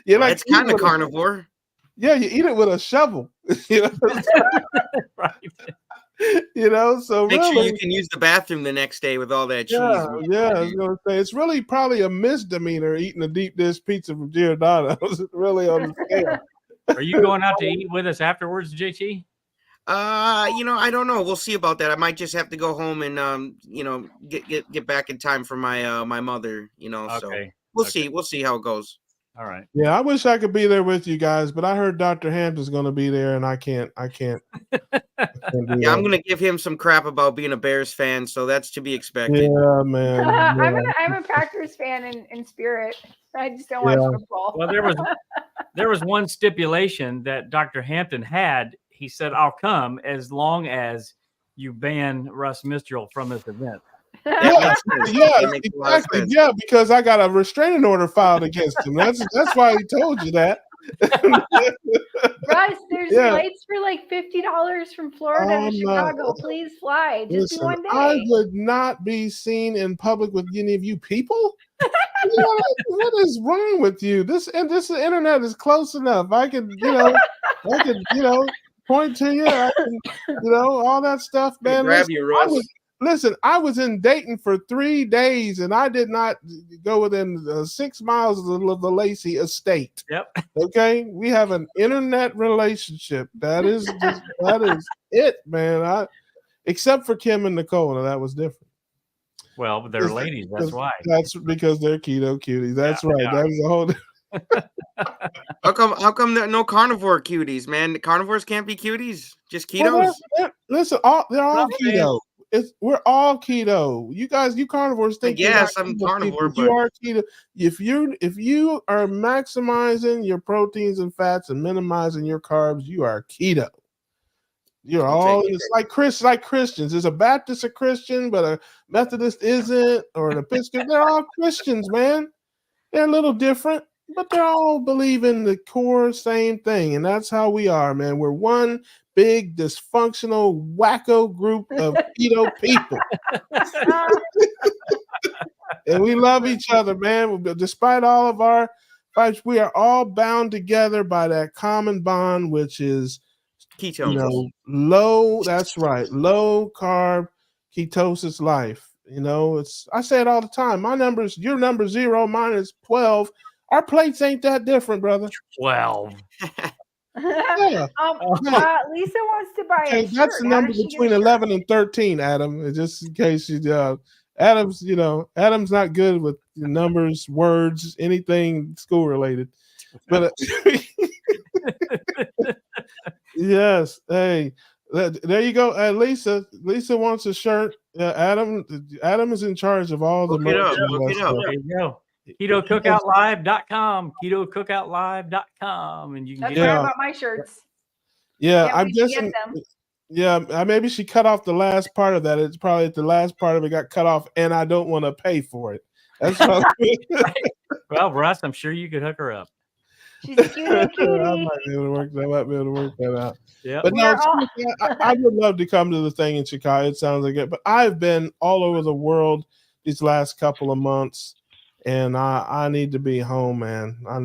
it's kind of carnivore. Yeah, you eat it with a shovel. Right. You know, so Make sure really, you can use the bathroom the next day with all that cheese. yeah, I was gonna say it's really probably a misdemeanor eating a deep dish pizza from Giordano's. Really on the scale. Are you going out to eat with us afterwards, JT? I don't know. We'll see about that. I might just have to go home and get back in time for my my mother, so Okay. we'll Okay. see. We'll see how it goes. All right. Yeah, I wish I could be there with you guys, but I heard Dr. Hampton's gonna be there, and I can't. I can't do Yeah, I'm that. gonna give him some crap about being a Bears fan, so that's to be expected. Yeah, man. Yeah. I'm a Packers fan in spirit. I just don't watch football. Well, there was one stipulation that Dr. Hampton had. He said, "I'll come as long as you ban Russ Mistral from this event." Yeah, exactly. Yeah, because I got a restraining order filed against him. That's why he told you that. Russ, there's flights for like $50 from Florida to Chicago. Please fly. Just do one day. I would not be seen in public with any of you people. What is wrong with you? This internet is close enough. I could point to you. I can, all that stuff, man. Grab you, Russ. I was in Dayton for 3 days, and I did not go within 6 miles of the Lacey estate. Yep. Okay, we have an internet relationship. That is it, man. Except for Kim and Nicole, that was different. Well, they're ladies. That's why. That's because they're keto cuties. That's right. That is a whole. How come there are no carnivore cuties, man? The carnivores can't be cuties. Just ketos. Listen, they're all keto. We're all keto. You guys, you carnivores think yes, I'm carnivore, but you are keto. If you are maximizing your proteins and fats and minimizing your carbs, you are keto. You're all it's like Christians. There's a Baptist a Christian, but a Methodist isn't, or an Episcopal. They're all Christians, man. They're a little different, but they all believe in the core same thing, and that's how we are, man. We're one big dysfunctional wacko group of keto people. And we love each other, man. Despite all of our fights, we are all bound together by that common bond, which is ketones. Low carb ketosis life. I say it all the time. Your number 0, mine is 12. Our plates ain't that different, brother. 12. Yeah. Lisa wants to buy a shirt. That's the number between 11 and 13, Adam. Just in case Adam's not good with numbers, words, anything school related. But yes, hey, there you go. Lisa wants a shirt. Adam is in charge of all the merch. There you go. KetoCookoutLive.com, KetoCookoutLive.com, and you can That's right about my shirts. Yeah, I'm guessing. Yeah, maybe she cut off the last part of that. It's probably the last part of it got cut off, and I don't want to pay for it. That's well, Russ, I'm sure you could hook her up. She's a cutie. I might be able to work that out. Yeah, but no, I would love to come to the thing in Chicago. It sounds like it, but I've been all over the world these last couple of months. And I need to be home, man. I've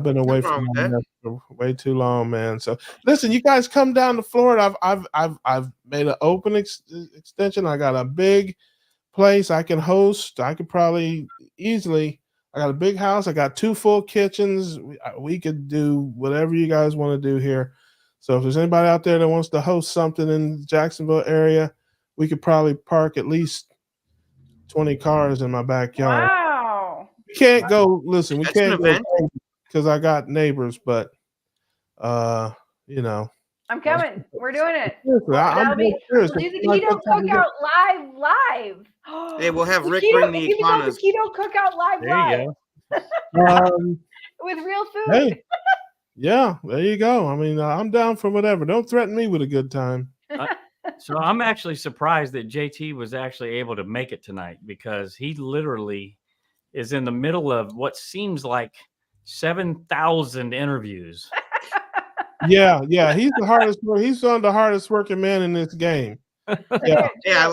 been away from home for way too long, man. So listen, you guys come down to Florida. I've made an open extension. I got a big place I can host. I could probably easily. I got a big house. I got 2 full kitchens. We could do whatever you guys want to do here. So if there's anybody out there that wants to host something in the Jacksonville area, we could probably park at least 20 cars in my backyard. Wow. We can't go. Listen, we can't go because I got neighbors, but I'm coming. We're doing it. We'll do the Keto Cookout live. Hey, we'll have Rick bring the iguanas. Keto Cookout live. There you go. With real food. Hey, yeah, there you go. I mean, I'm down for whatever. Don't threaten me with a good time. So I'm actually surprised that JT was actually able to make it tonight, because he literally is in the middle of what seems like 7,000 interviews. Yeah, he's the hardest. He's one of the hardest working man in this game. Yeah,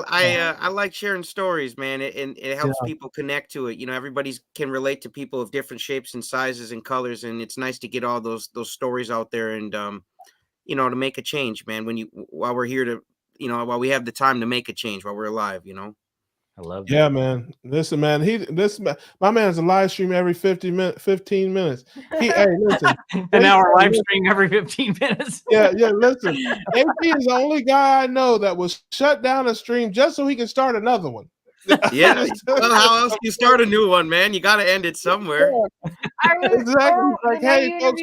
I like sharing stories, man. It helps people connect to it. Everybody can relate to people of different shapes and sizes and colors, and it's nice to get all those stories out there. And you know, to make a change, man. While we're here to, you know, while we have the time to make a change while we're alive, you know. I love that. Yeah, man. Listen, man. My man's a live stream every 15 minutes. Hey, listen. An hour live stream every 15 minutes. Yeah. Listen, AP is the only guy I know that will shut down a stream just so he can start another one. Yeah. Well, how else do you start a new one, man? You got to end it somewhere. Exactly. Like, hey, folks,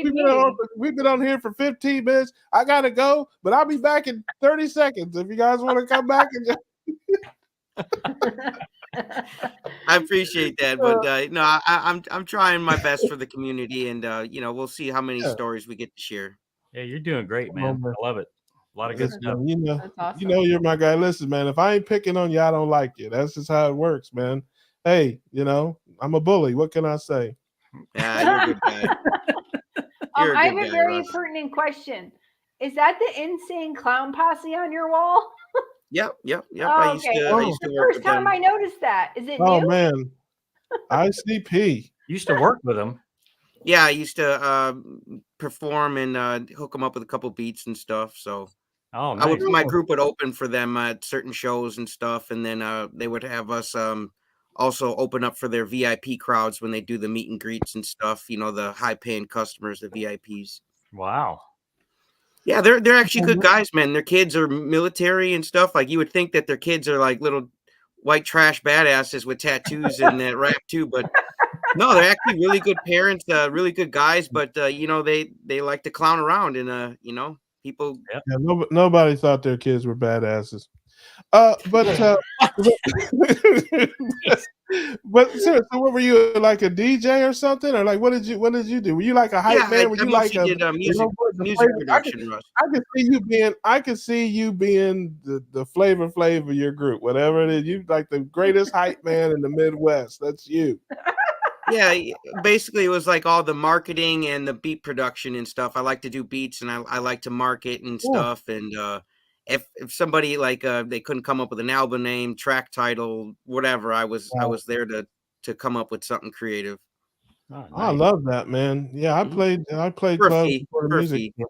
we've been on here for 15 minutes. I gotta go, but I'll be back in 30 seconds. If you guys want to come back and just I appreciate that, but no, I'm trying my best for the community, and you know, we'll see how many stories we get to share. Yeah, you're doing great, man. I love it. A lot of good stuff. You know, That's awesome. you know, you're my guy. Listen, man, if I ain't picking on you, I don't like you. That's just how it works, man. Hey, you know, I'm a bully. What can I say? Yeah, you're a good guy. I have a very pertinent question. Is that the Insane Clown Posse on your wall? Yep. Oh, I used to work first with time them. I noticed that. Is it Oh new? man, ICP. Used to work with them. Yeah, I used to perform and hook them up with a couple beats and stuff. So nice. my group would open for them at certain shows and stuff, and then they would have us also open up for their VIP crowds when they do the meet and greets and stuff. You know, the high paying customers, the VIPs. Wow. Yeah, they're actually good guys, man. Their kids are military and stuff. Like, you would think that their kids are like little white trash badasses with tattoos and that rap too, but no, they're actually really good parents, really good guys. But you know, they like to clown around, and you know, people. Yeah, nobody thought their kids were badasses. But seriously, what were you, like a DJ or something, or like what did you do? Were you like a hype man? Were you like a music production? Russ. I could see you being the flavor of your group, whatever it is. You like the greatest hype man in the Midwest. That's you. Yeah, basically it was like all the marketing and the beat production and stuff. I like to do beats, and I like to market and stuff. And if somebody like they couldn't come up with an album name, track title, whatever, I was there to come up with something creative. Oh, nice. I love that, man. Yeah, I played clubs for music for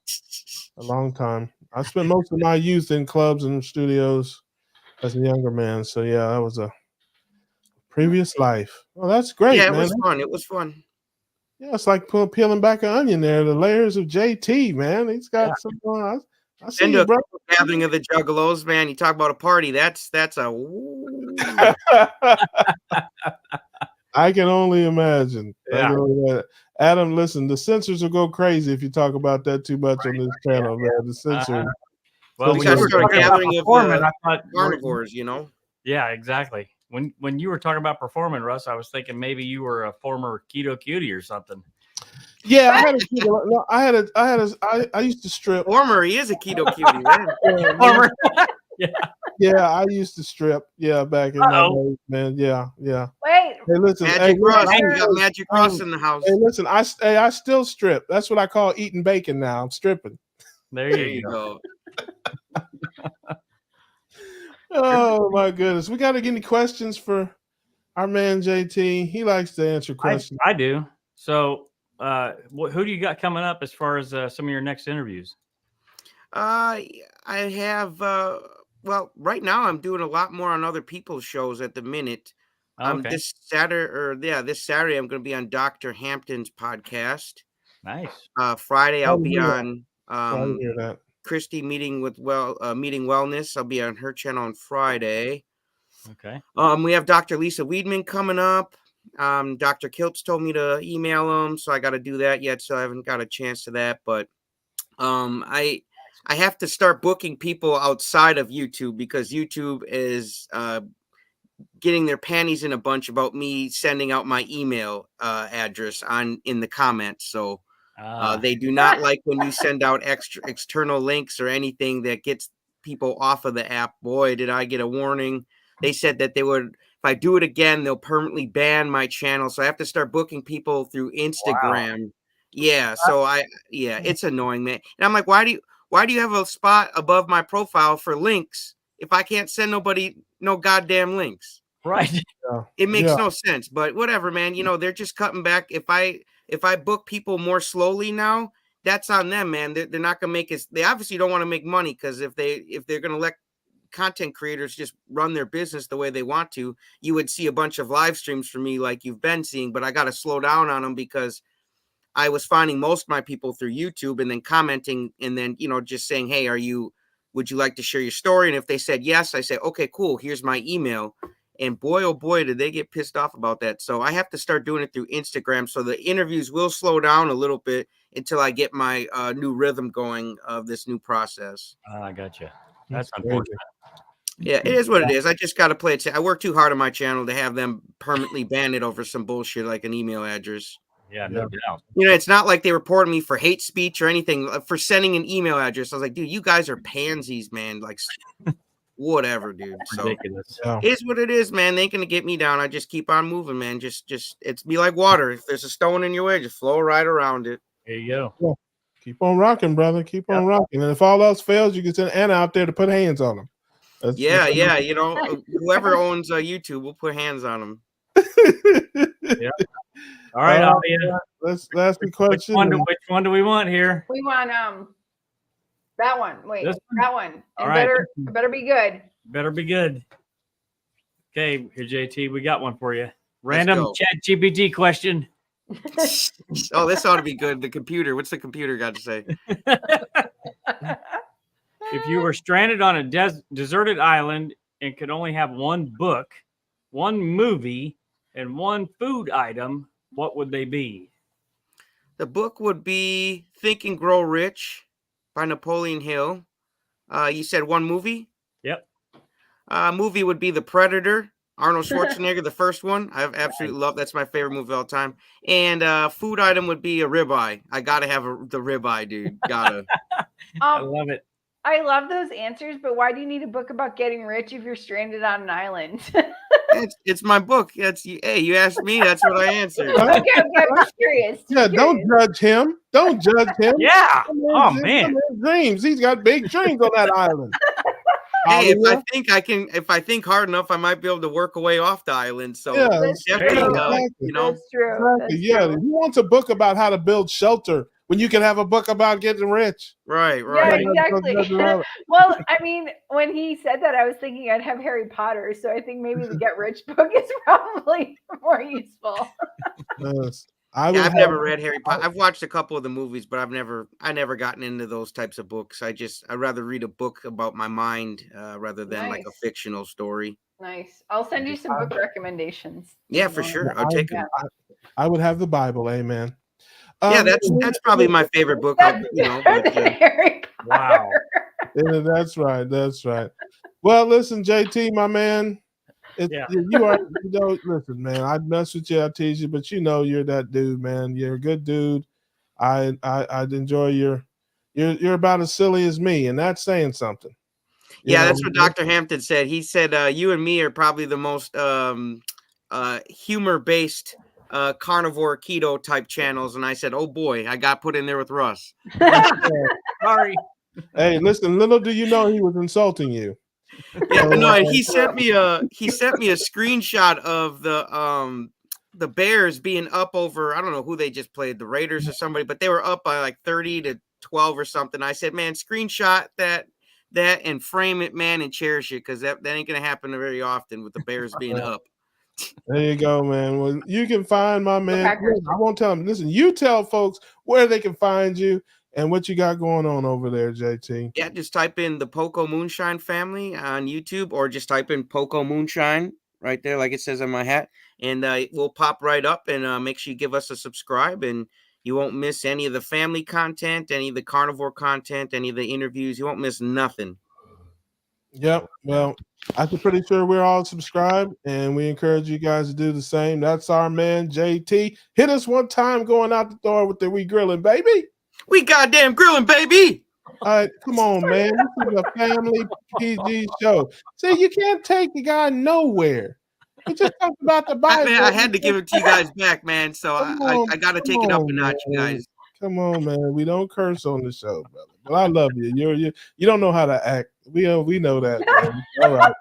a long time. I spent most of my youth in clubs and studios as a younger man. So yeah, that was a previous life. Well, that's great. Yeah, man. It was fun. Yeah, it's like peeling back an onion there. The layers of JT, man. He's got some. I see you, bro. Gathering of the Juggalos, man. You talk about a party. That's a. I can only imagine. Yeah. Adam, listen, the censors will go crazy if you talk about that too much on this channel, man. The censors. Well, we got a gathering of carnivores, you know. Yeah, exactly. When you were talking about performing, Russ, I was thinking maybe you were a former keto cutie or something. Yeah, I used to strip. Former, he is a keto cutie, man. Former. Yeah, I used to strip. Yeah, back in my days, man. Yeah. Wait. Hey, listen, we got Magic Russ in the house. Hey, listen, I still strip. That's what I call eating bacon now. I'm stripping. There you go. Oh my goodness. We got any questions for our man JT? He likes to answer questions. I do. So who do you got coming up as far as some of your next interviews? I have well, right now I'm doing a lot more on other people's shows at the minute. Okay. This Saturday I'm going to be on Dr. Hampton's podcast. Nice. Friday I'll be on that. Christy Meeting Wellness. I'll be on her channel on Friday. Okay. We have Dr. Lisa Weidman coming up. Dr. Kiltz told me to email him, so I got to do that yet. So I haven't got a chance to that, but I have to start booking people outside of YouTube, because YouTube is getting their panties in a bunch about me sending out my email address in the comments. So they do not like when you send out external links or anything that gets people off of the app. Boy, did I get a warning. They said that they would, if I do it again, they'll permanently ban my channel. So I have to start booking people through Instagram. Wow. Yeah. So it's annoying, man. And I'm like, why do you have a spot above my profile for links if I can't send nobody no goddamn links? Right. It makes no sense, but whatever, man. You know, they're just cutting back. If I book people more slowly now, that's on them, man. They're not gonna make us. They obviously don't want to make money, because if they're gonna let content creators just run their business the way they want to, you would see a bunch of live streams from me like you've been seeing. But I got to slow down on them, because I was finding most of my people through YouTube and then commenting, and then, just saying, hey, would you like to share your story? And if they said yes, I say, okay, cool, here's my email. And boy, oh boy, did they get pissed off about that. So I have to start doing it through Instagram. So the interviews will slow down a little bit until I get my new rhythm going of this new process. I gotcha. That's unfortunate. Yeah, it is what it is. I just got to play it. I work too hard on my channel to have them permanently ban it over some bullshit like an email address. Yeah, no doubt. It's not like they reported me for hate speech or anything, for sending an email address. I was like, dude, you guys are pansies, man. Like, whatever, dude. So Ridiculous. it is what it is, man. They ain't gonna get me down. I just keep on moving, man. Just it's be like water. If there's a stone in your way, just flow right around it. There you go. Yeah. Keep on rocking, brother. Keep on rocking. And if all else fails, you can send Anna out there to put hands on them. Yeah. Whoever owns YouTube, we'll put hands on them. Yeah. All right, Alia. Let's ask the question. Which one do we want here? We want that one. Wait, that one. All And right. better be good. Better be good. Okay, here, JT, we got one for you. Random Chat GPT question. Oh, this ought to be good. The computer. What's the computer got to say? If you were stranded on a deserted island and could only have one book, one movie, and one food item, what would they be? The book would be Think and Grow Rich by Napoleon Hill. You said one movie? Yep. Movie would be The Predator, Arnold Schwarzenegger, the first one. I absolutely love. That's my favorite movie of all time. And food item would be a ribeye. I gotta have the ribeye, dude. Gotta. I love it. I love those answers, but why do you need a book about getting rich if you're stranded on an island? It's my book. Hey, you asked me. That's what I answered. Okay, I'm just curious. Yeah, don't judge him. Don't judge him. Yeah. Oh man. Dreams. He's got big dreams on that island. Hey, if I think hard enough, I might be able to work a way off the island. So yeah, that's definitely, That's true. Exactly. That's Yeah, true. who wants a book about how to build shelter when you can have a book about getting rich? Right. Yeah, exactly. Well, I mean, when he said that, I was thinking I'd have Harry Potter, so I think maybe the Get Rich book is probably more useful. Yes. I've never read Harry Potter. I've watched a couple of the movies, but I never gotten into those types of books. I'd rather read a book about my mind rather than like a fictional story. Nice. I'll send you some book recommendations. Yeah, for sure. I'll take them. I would have the Bible. Amen. Yeah, that's probably my favorite book. Harry Potter. Wow. Yeah, that's right. That's right. Well, listen, JT, my man. You are, listen, man. I mess with you, I tease you, but you're that dude, man. You're a good dude. I'd enjoy you're about as silly as me, and that's saying something. Yeah, that's what Dr. Hampton said. He said you and me are probably the most humor-based carnivore keto type channels, and I said, oh boy, I got put in there with Russ. Sorry. Hey, listen, little do you know he was insulting you. Yeah, no, and he sent me a screenshot of the Bears being up over, I don't know who they just played, the Raiders or somebody, but they were up by like 30-12 or something. I said, man, screenshot that and frame it, man, and cherish it, because that ain't gonna happen very often with the Bears being up. There you go, man. Well, you can find my man. I won't tell them. Listen, you tell folks where they can find you and what you got going on over there, JT. Yeah, just type in the Poco Moonshine family on YouTube, or just type in Poco Moonshine right there, like it says on my hat, and it will pop right up. And make sure you give us a subscribe, and you won't miss any of the family content, any of the carnivore content, any of the interviews. You won't miss nothing. Yep. Well, I'm pretty sure we're all subscribed, and we encourage you guys to do the same. That's our man, JT. Hit us one time going out the door with the We Grilling, baby. We goddamn grilling, baby. All right, come on, man. This is a family PG show. See, you can't take the guy nowhere. We just talked about the Bible. Man, I had to give it to you guys back, man. So I got to take it up a notch, you guys. Come on, man. We don't curse on the show, brother. But I love you. You don't know how to act. We know that, man. All right.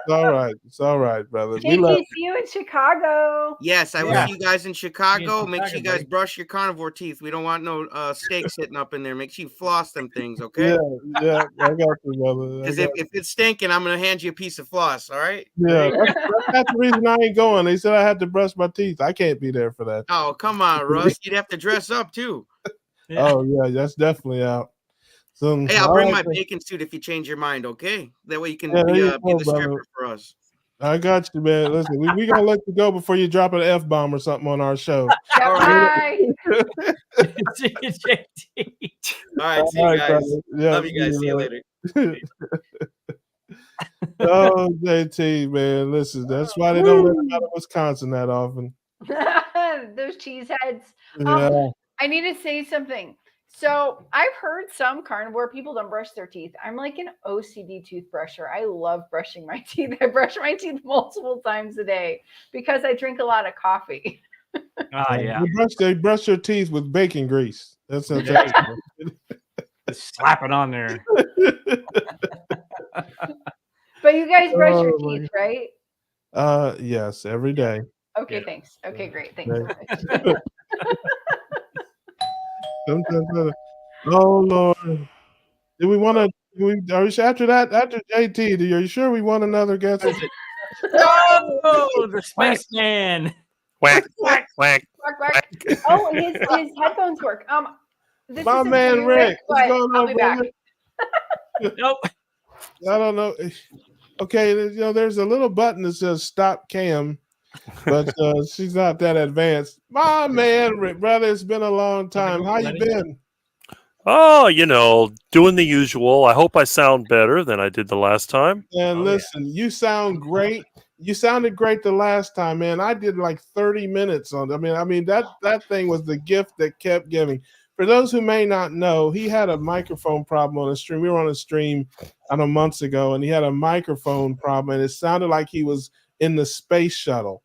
all right. It's all right, brother. We JT, love see you in Chicago. Yes, I will Yeah. see you guys in Chicago. Make sure you guys buddy. brush your carnivore teeth. We don't want no steak sitting up in there. Make sure you floss them things, you. okay? Yeah, I got you, brother. I Because got if it's stinking, I'm gonna hand you a piece of floss. All right? Yeah, that's the reason I ain't going. They said I had to brush my teeth. I can't be there for that. Oh, come on, Russ. You'd have to dress up too. Yeah. Oh yeah, that's definitely out. So Hey, I'll all bring right, my then. bacon suit if you change your mind, okay? That way you can Yeah, there be, you be go, the brother. stripper for us. I got you, man. Listen, we gonna let you go before you drop an F-bomb or something on our show. All right. Bye. See you, JT. All right, see you All right, guys. brother. Yeah, Love you guys. See you man. later. Oh, JT, man. Listen, that's why they don't let him out of Wisconsin that often. Those cheese heads. Yeah. I need to say something. So I've heard some carnivore people don't brush their teeth. I'm like an OCD toothbrusher. I love brushing my teeth. I brush my teeth multiple times a day because I drink a lot of coffee. Yeah. They brush their teeth with bacon grease. That's There what you go. Just slap it on there. But you guys brush your Oh, my teeth, right? Yes, every day. Okay, Yeah. thanks. Okay, great. Thanks. Right. Sometimes, oh Lord. Do we want to? Are we after that? After JT, are you sure we want another guest? Oh, the spaceman. Whack, whack, whack. Quack, quack. Oh, his headphones work. This My is a man Buick, Rick, what's but going I'll on, be back. brother? Nope. I don't know. Okay, there's a little button that says "Stop Cam," but she's not that advanced. My man Rick, brother, it's been a long time. How you been? Oh, doing the usual. I hope I sound better than I did the last time. And Oh, listen, you sound great. You sounded great the last time, man. I did like 30 minutes on. I mean that thing was the gift that kept giving. For those who may not know, he had a microphone problem on a stream. We were on a stream, I don't know, months ago, and he had a microphone problem, and it sounded like he was in the space shuttle,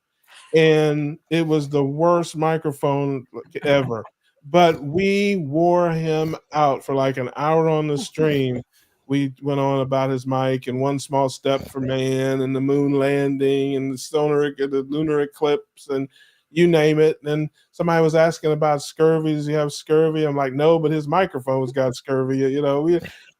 and it was the worst microphone ever. But we wore him out for like an hour on the stream. We went on about his mic and one small step for man and the moon landing and the lunar eclipse and you name it. And somebody was asking about scurvy. Does he have scurvy? I'm like, no, but his microphone's got scurvy.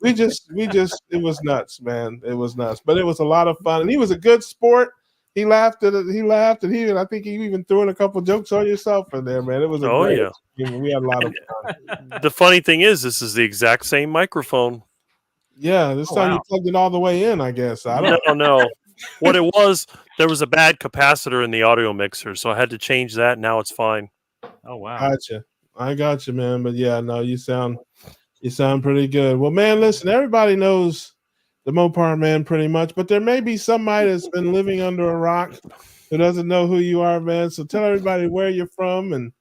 We just it was nuts, man. It was nuts. But it was a lot of fun. And he was a good sport. He laughed at it. And I think he even threw in a couple jokes on yourself in there, man. It was a great stream. We had a lot of fun. The funny thing is, this is the exact same microphone. Yeah, this time you plugged it all the way in, I guess. I don't No. What it was, there was a bad capacitor in the audio mixer, so I had to change that. Now it's fine. Oh wow. Gotcha. I got you, man. But yeah, no, you sound pretty good. Well, man, listen, everybody knows the Mopar Man pretty much, but there may be somebody that's been living under a rock who doesn't know who you are, man. So tell everybody where you're from and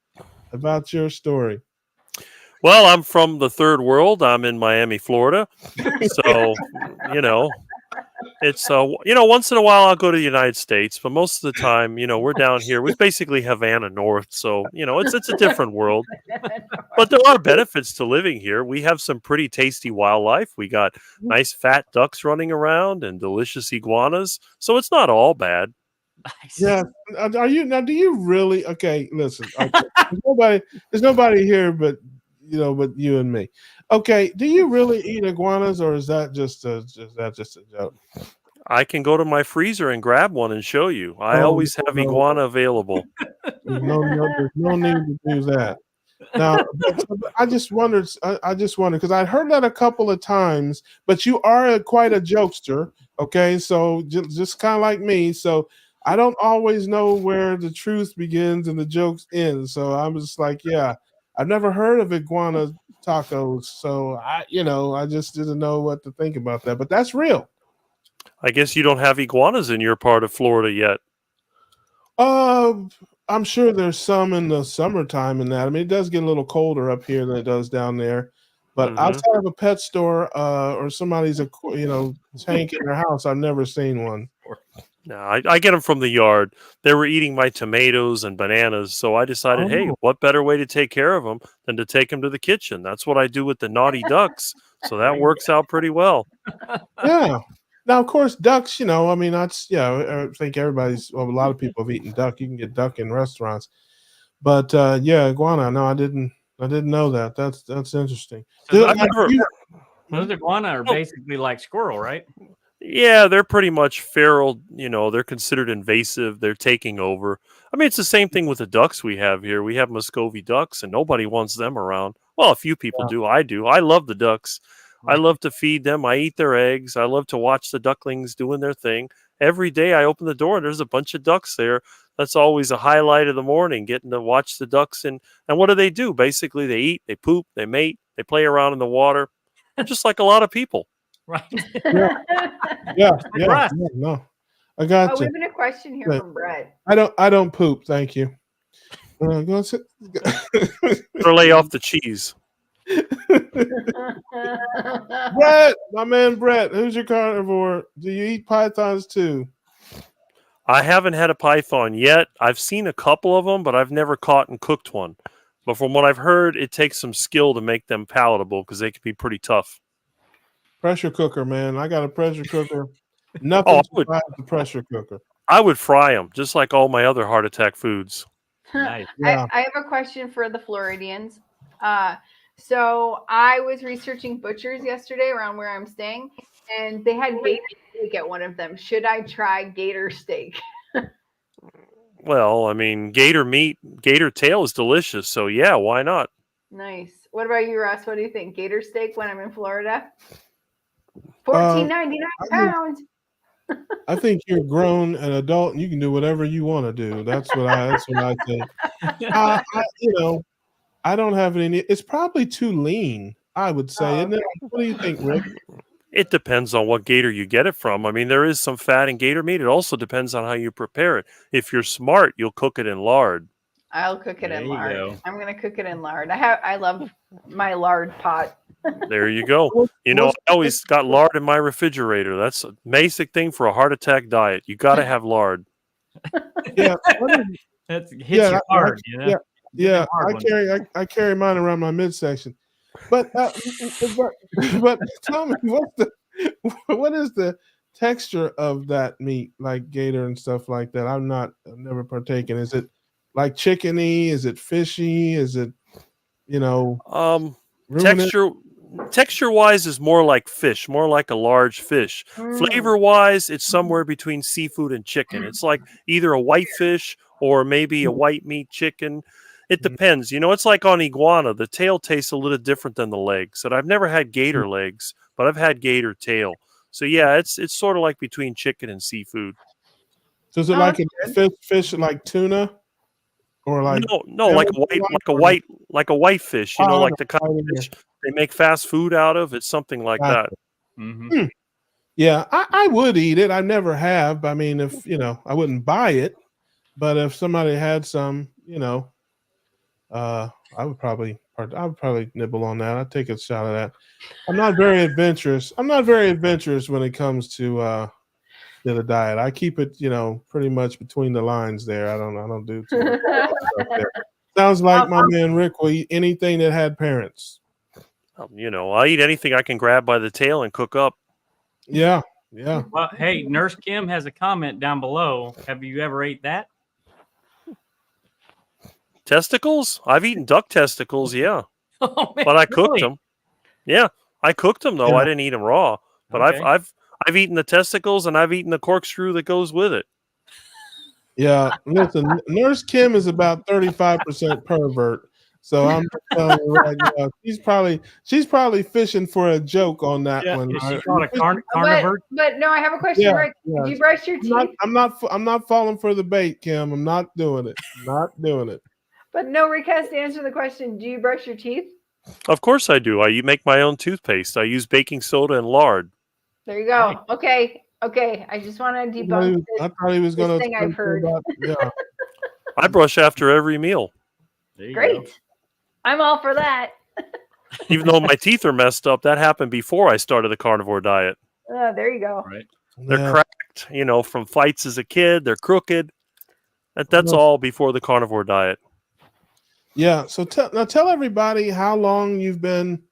about your story. Well, I'm from the third world. I'm in Miami, Florida. So, it's once in a while I'll go to the United States, but most of the time, we're down here. We basically Havana North, so it's a different world. But there are benefits to living here. We have some pretty tasty wildlife. We got nice fat ducks running around and delicious iguanas, so it's not all bad. Nice. Yeah. Are you now? Do you really? Okay, listen. Okay. There's nobody here, but you and me. Okay. Do you really eat iguanas, or is that just a joke? I can go to my freezer and grab one and show you. I always have iguana available. There's no need to do that. Now, I just wondered because I heard that a couple of times. But you are quite a jokester, okay? So just kind of like me. So I don't always know where the truth begins and the jokes end. So I'm just like, yeah, I've never heard of iguana tacos. So I just didn't know what to think about that. But that's real. I guess you don't have iguanas in your part of Florida yet. I'm sure there's some in the summertime and that. I mean, it does get a little colder up here than it does down there. But outside of a pet store or somebody's tank in their house, I've never seen one. No, I get them from the yard. They were eating my tomatoes and bananas, so I decided, hey, what better way to take care of them than to take them to the kitchen? That's what I do with the naughty ducks, so that works out pretty well. Yeah. Now, of course, ducks. I mean, that's I think a lot of people have eaten duck. You can get duck in restaurants, but iguana. No, I didn't know that. That's interesting. So I've never. those iguana are basically like squirrel, right? Yeah, they're pretty much feral. They're considered invasive. They're taking over. I mean, it's the same thing with the ducks we have here. We have Muscovy ducks, and nobody wants them around. Well, a few people do. I do. I love the ducks. I love to feed them. I eat their eggs. I love to watch the ducklings doing their thing. Every day I open the door and there's a bunch of ducks there. That's always a highlight of the morning, getting to watch the ducks. And what do? Basically, they eat, they poop, they mate, they play around in the water, just like a lot of people. Right. Yeah. Russ. No, I got we you. have a question here from Brett. I don't poop. Thank you. Go sit. Or lay off the cheese. Brett, my man Brett, who's your carnivore? Do you eat pythons too? I haven't had a python yet. I've seen a couple of them, but I've never caught and cooked one. But from what I've heard, it takes some skill to make them palatable because they can be pretty tough. Pressure cooker, man. I got a pressure cooker. Nothing survives the pressure cooker. I would fry them, just like all my other heart attack foods. Nice. Yeah. I have a question for the Floridians. So I was researching butchers yesterday around where I'm staying, and they had gator steak at one of them. Should I try gator steak? Well, I mean, gator meat, gator tail is delicious. So, yeah, why not? Nice. What about you, Russ? What do you think? Gator steak when I'm in Florida? $14.99 pounds. I think you're grown and adult, and you can do whatever you want to do. That's what I think. I don't have any. It's probably too lean, I would say. Isn't it? What do you think, Rick? It depends on what gator you get it from. I mean, there is some fat in gator meat. It also depends on how you prepare it. If you're smart, you'll cook it in lard. I'll cook it There in you lard. go. I'm gonna cook it in lard. I love my lard pot. There you go. I always got lard in my refrigerator. That's a basic thing for a heart attack diet. You got to have lard. Yeah, That hits you hard, yeah. Hard I carry mine around my midsection. But tell me, what is the texture of that meat, like gator and stuff like that? I've never partaken. Is it like chickeny? Is it fishy? Is it, Texture wise is more like fish, more like a large fish. Flavor wise, it's somewhere between seafood and chicken. It's like either a white fish or maybe a white meat chicken. It depends. It's like on iguana. The tail tastes a little different than the legs. And I've never had gator legs, but I've had gator tail. So yeah, it's sort of like between chicken and seafood. So is it like a fish like tuna? Or like no, like a white fish, like the kind of fish they make fast food out of. It's something like that. Mm-hmm. Yeah, I would eat it. I never have. I mean, if I wouldn't buy it, but if somebody had some, I would probably nibble on that. I'd take a shot of that. I'm not very adventurous when it comes to the diet. I keep it, pretty much between the lines there. I don't do too much stuff there. Sounds like my man Rick will eat anything that had parents. I eat anything I can grab by the tail and cook up. Yeah. Well, hey, Nurse Kim has a comment down below. Have you ever ate that? Testicles? I've eaten duck testicles, yeah. Oh, man, but I cooked really? them. Yeah, I cooked them though. Yeah. I didn't eat them raw. But Okay. I've eaten the testicles and I've eaten the corkscrew that goes with it. Yeah. Listen, Nurse Kim is about 35% pervert. So I'm just telling you right now, she's probably fishing for a joke on that one. Is she called a carnivore? But no, I have a question. Yeah, Rick, yeah. did you brush your teeth? I'm not falling for the bait, Kim. I'm not doing it. Not doing it. But no, Rick has to answer the question. Do you brush your teeth? Of course I do. I make my own toothpaste. I use baking soda and lard. There you go. Right. Okay. I just want to debunk I thought he was going thing I've heard. Yeah. I brush after every meal. There you Great. go. I'm all for that. Even though my teeth are messed up, that happened before I started the carnivore diet. There you go. Right. They're cracked, from fights as a kid. They're crooked. That's all before the carnivore diet. Yeah. So tell everybody how long you've been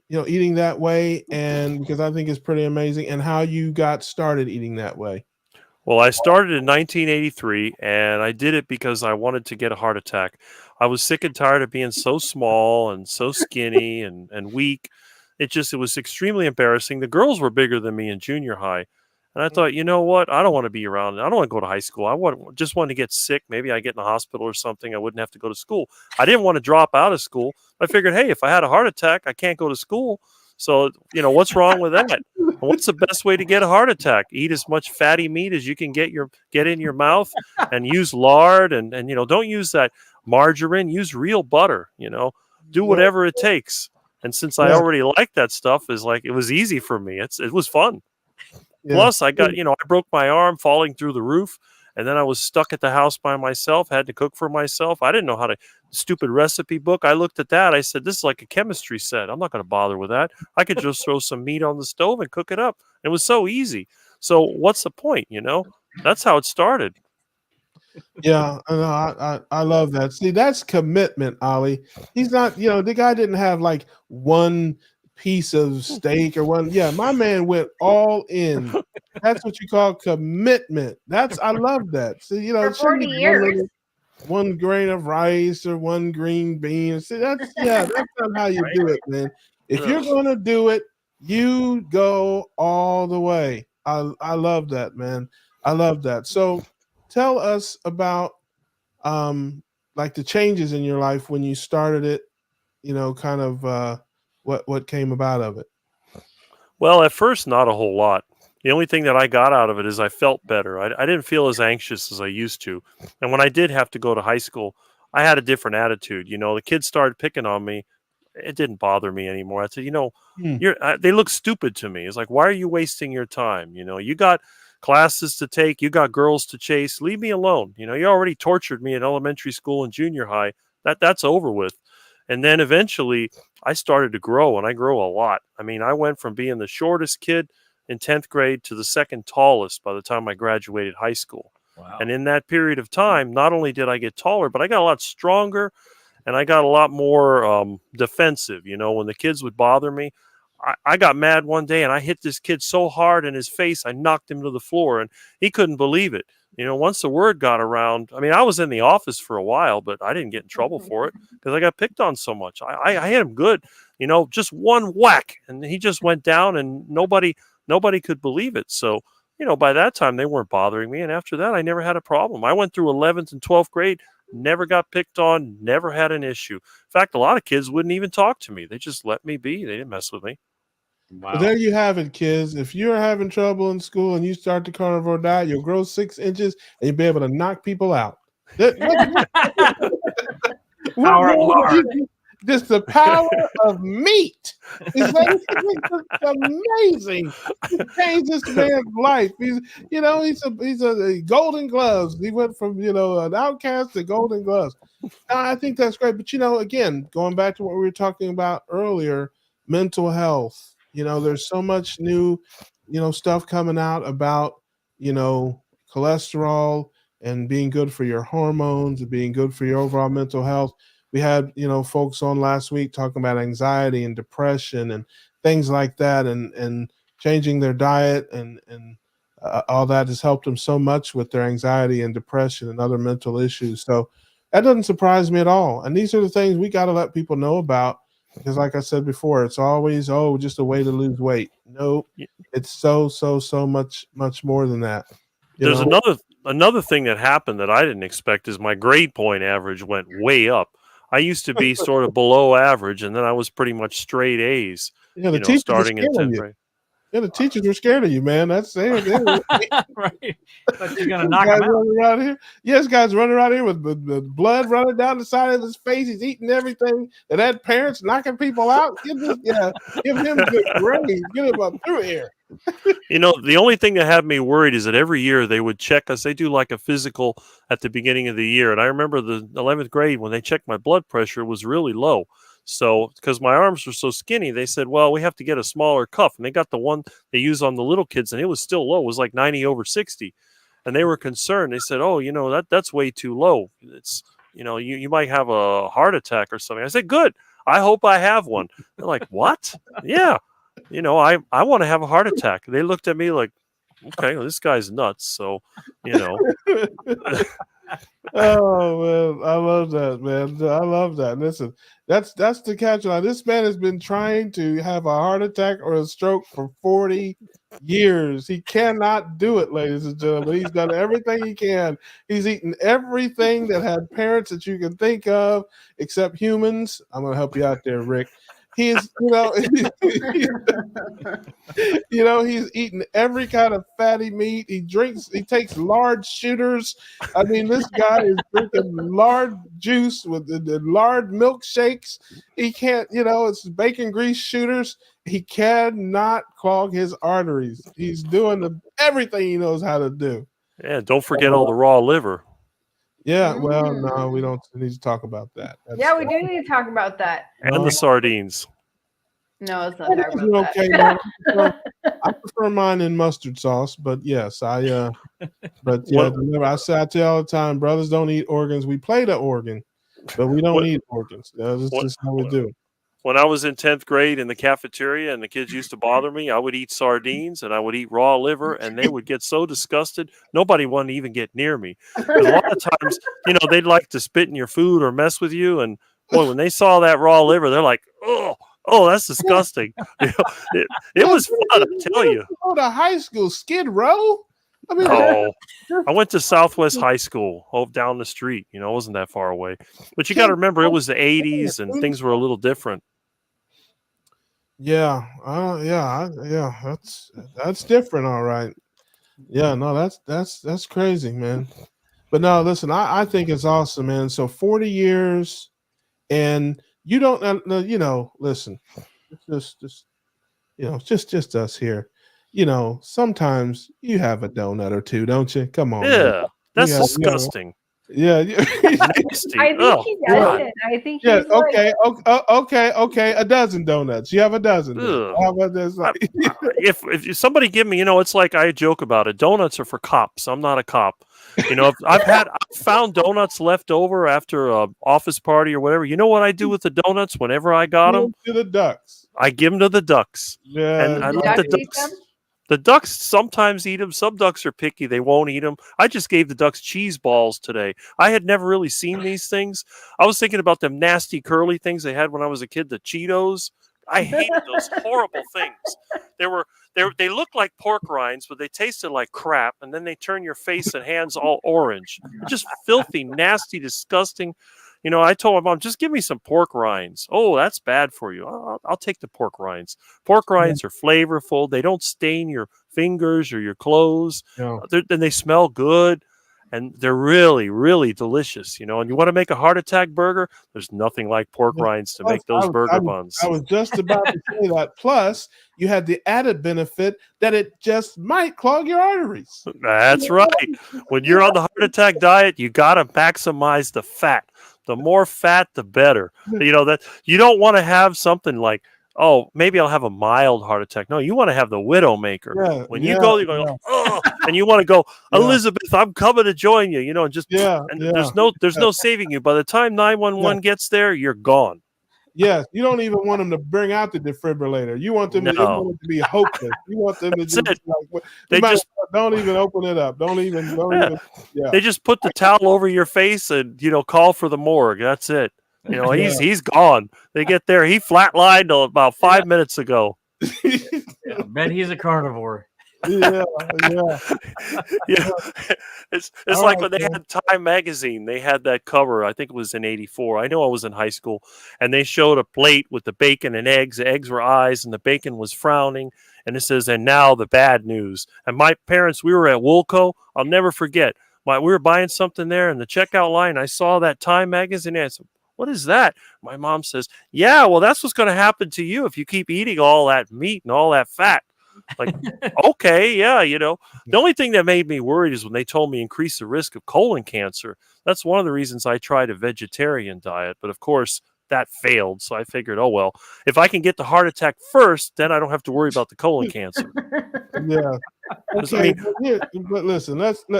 eating that way, and because I think it's pretty amazing, and how you got started eating that way. Well, I started in 1983, and I did it because I wanted to get a heart attack. I was sick and tired of being so small and so skinny and weak. It was extremely embarrassing. The girls were bigger than me in junior high. And I thought, you know what? I don't want to be around. I don't want to go to high school. Just want to get sick. Maybe I get in the hospital or something. I wouldn't have to go to school. I didn't want to drop out of school. I figured, hey, if I had a heart attack, I can't go to school. So, what's wrong with that? What's the best way to get a heart attack? Eat as much fatty meat as you can get in your mouth, and use lard, and don't use that margarine. Use real butter. Do whatever it takes. And since I already like that stuff, it was easy for me. It was fun. Yeah. Plus, I got I broke my arm falling through the roof, and then I was stuck at the house by myself. Had to cook for myself. I didn't know how to. Stupid recipe book. I looked at that. I said, this is like a chemistry set. I'm not going to bother with that. I could just throw some meat on the stove and cook it up. It was so easy. So what's the point? That's how it started. Yeah, I love that. See, that's commitment, Ali. He's not, the guy didn't have like one piece of steak or one. Yeah, my man went all in. That's what you call commitment. I love that. See, for 40 years. One grain of rice or one green bean. See, that's not how you do it, man. If you're going to do it, you go all the way. I love that, man. I love that. So tell us about like the changes in your life when you started it, kind of what came about of it. Well, at first, not a whole lot. The only thing that I got out of it is I felt better. I didn't feel as anxious as I used to. And when I did have to go to high school, I had a different attitude. The kids started picking on me. It didn't bother me anymore. I said, they look stupid to me. It's like, why are you wasting your time? You got classes to take. You got girls to chase. Leave me alone. You already tortured me in elementary school and junior high. That's over with. And then eventually I started to grow, and I grew a lot. I mean, I went from being the shortest kid in 10th grade to the second tallest by the time I graduated high school. Wow. And in that period of time, not only did I get taller, but I got a lot stronger, and I got a lot more defensive. When the kids would bother me, I got mad one day and I hit this kid so hard in his face, I knocked him to the floor, and he couldn't believe it. Once the word got around, I mean, I was in the office for a while, but I didn't get in trouble for it because I got picked on so much. I hit him good, just one whack, and he just went down, and nobody could believe it. So, by that time they weren't bothering me. And after that, I never had a problem. I went through 11th and 12th grade, never got picked on, never had an issue. In fact, a lot of kids wouldn't even talk to me. They just let me be. They didn't mess with me. Wow. So there you have it, kids. If you're having trouble in school and you start the carnivore diet, you'll grow 6 inches and you'll be able to knock people out. Just the power of meat. It's amazing. It changed this man's life. He's a Golden Gloves. He went from an outcast to Golden Gloves. I think that's great. But again, going back to what we were talking about earlier, mental health. There's so much new, stuff coming out about cholesterol and being good for your hormones and being good for your overall mental health. We had, folks on last week talking about anxiety and depression and things like that, and changing their diet and all that has helped them so much with their anxiety and depression and other mental issues. So that doesn't surprise me at all. And these are the things we got to let people know about, because like I said before, it's always, just a way to lose weight. No, it's so much more than that. There's another thing that happened that I didn't expect is my grade point average went way up. I used to be sort of below average, and then I was pretty much straight A's. Yeah, the teachers starting in 10th grade. Yeah, the teachers were scared of you, man. That's it. Right. But you're gonna knock him out. Around here. Yes, guys running around here with blood running down the side of his face. He's eating everything. And had parents knocking people out. Give him good grades. Get him up through here. The only thing that had me worried is that every year they would check us. They do like a physical at the beginning of the year. And I remember the 11th grade when they checked my blood pressure, it was really low. So, because my arms were so skinny, they said, well, we have to get a smaller cuff. And they got the one they use on the little kids, and it was still low. It was like 90/60. And they were concerned. They said, that's way too low. It's, you might have a heart attack or something. I said, good. I hope I have one. They're like, what? Yeah. You know, I want to have a heart attack. They looked at me like, okay, well, this guy's nuts. So, you know. Oh man, I love that, man. I love that. Listen, that's the catch line. This man has been trying to have a heart attack or a stroke for 40 years. He cannot do it, ladies and gentlemen. He's done everything he can. He's eaten everything that had parents that you can think of, except humans. I'm gonna help you out there, Rick. He's, he's eating every kind of fatty meat. He takes large shooters. I mean, this guy is drinking lard juice with the lard milkshakes. He can't, it's bacon grease shooters. He cannot clog his arteries. He's doing everything he knows how to do. Yeah, don't forget all the raw liver. Yeah, well, no, we don't need to talk about that. Yeah, we do need to talk about that. And the sardines. No, it's not talk about okay, that. I prefer mine in mustard sauce, but yes, I tell you all the time, brothers don't eat organs. We play the organ, but we don't eat organs. That's just how we do it. When I was in 10th grade in the cafeteria and the kids used to bother me, I would eat sardines and I would eat raw liver, and they would get so disgusted. Nobody wanted to even get near me. A lot of times, they'd like to spit in your food or mess with you. And boy, when they saw that raw liver, they're like, oh, that's disgusting. It was fun, I tell you. Go to high school, Skid Row? I mean, I went to Southwest High School, down the street. It wasn't that far away. But you got to remember, it was the 80s and things were a little different. Yeah, that's different, all right. Yeah, no, that's crazy, man. But no, listen, I think it's awesome, man. So 40 years, and you don't know, listen, it's just us here. Sometimes you have a donut or two, don't you? Come on. Yeah, man. that's disgusting. Yeah. Nasty. I think he doesn't. I think he's okay. A dozen donuts. You have a dozen. How about this? If somebody give me, it's like I joke about it. Donuts are for cops. I'm not a cop. I've found donuts left over after a office party or whatever. You know what I do with the donuts whenever I got them? To the ducks. I give them to the ducks. Yeah. And I let the ducks. The ducks sometimes eat them. Some ducks are picky. They won't eat them. I just gave the ducks cheese balls today. I had never really seen these things. I was thinking about them nasty curly things they had when I was a kid, the Cheetos. I hated those horrible things. They looked like pork rinds, but they tasted like crap. And then they turn your face and hands all orange. Just filthy, nasty, disgusting. I told my mom, just give me some pork rinds. Oh, that's bad for you. I'll take the pork rinds. Pork rinds are flavorful. They don't stain your fingers or your clothes. Yeah. Then they smell good. And they're really, really delicious, And you want to make a heart attack burger? There's nothing like pork rinds to make those burger buns. I was just about to say that. Plus, you had the added benefit that it just might clog your arteries. That's right. When you're on the heart attack diet, you got to maximize the fat. The more fat, the better. That you don't want to have something like, oh, maybe I'll have a mild heart attack. No, you want to have the Widowmaker. Yeah, when you go, you're going, oh, and you want to go, Elizabeth, I'm coming to join you. And just there's no saving you. By the time 911 gets there, you're gone. Yes, you don't even want them to bring out the defibrillator. You want them to be hopeless. You want them to don't even open it up. Don't even. They just put the towel over your face and call for the morgue. That's it. He's gone. They get there. He flatlined about 5 minutes ago. I bet he's a carnivore. Yeah. It's like when they had Time magazine, they had that cover. I think it was in '84. I know I was in high school, and they showed a plate with the bacon and eggs. The eggs were eyes, and the bacon was frowning. And it says, "And now the bad news." And my parents, we were at Woolco. I'll never forget. We were buying something there, in the checkout line, I saw that Time magazine. And I said, "What is that?" My mom says, "Yeah, well, that's what's going to happen to you if you keep eating all that meat and all that fat." Like, okay, yeah, The only thing that made me worried is when they told me increase the risk of colon cancer. That's one of the reasons I tried a vegetarian diet. But of course, that failed. So I figured, oh, well, if I can get the heart attack first, then I don't have to worry about the colon cancer. Yeah. Okay, but listen,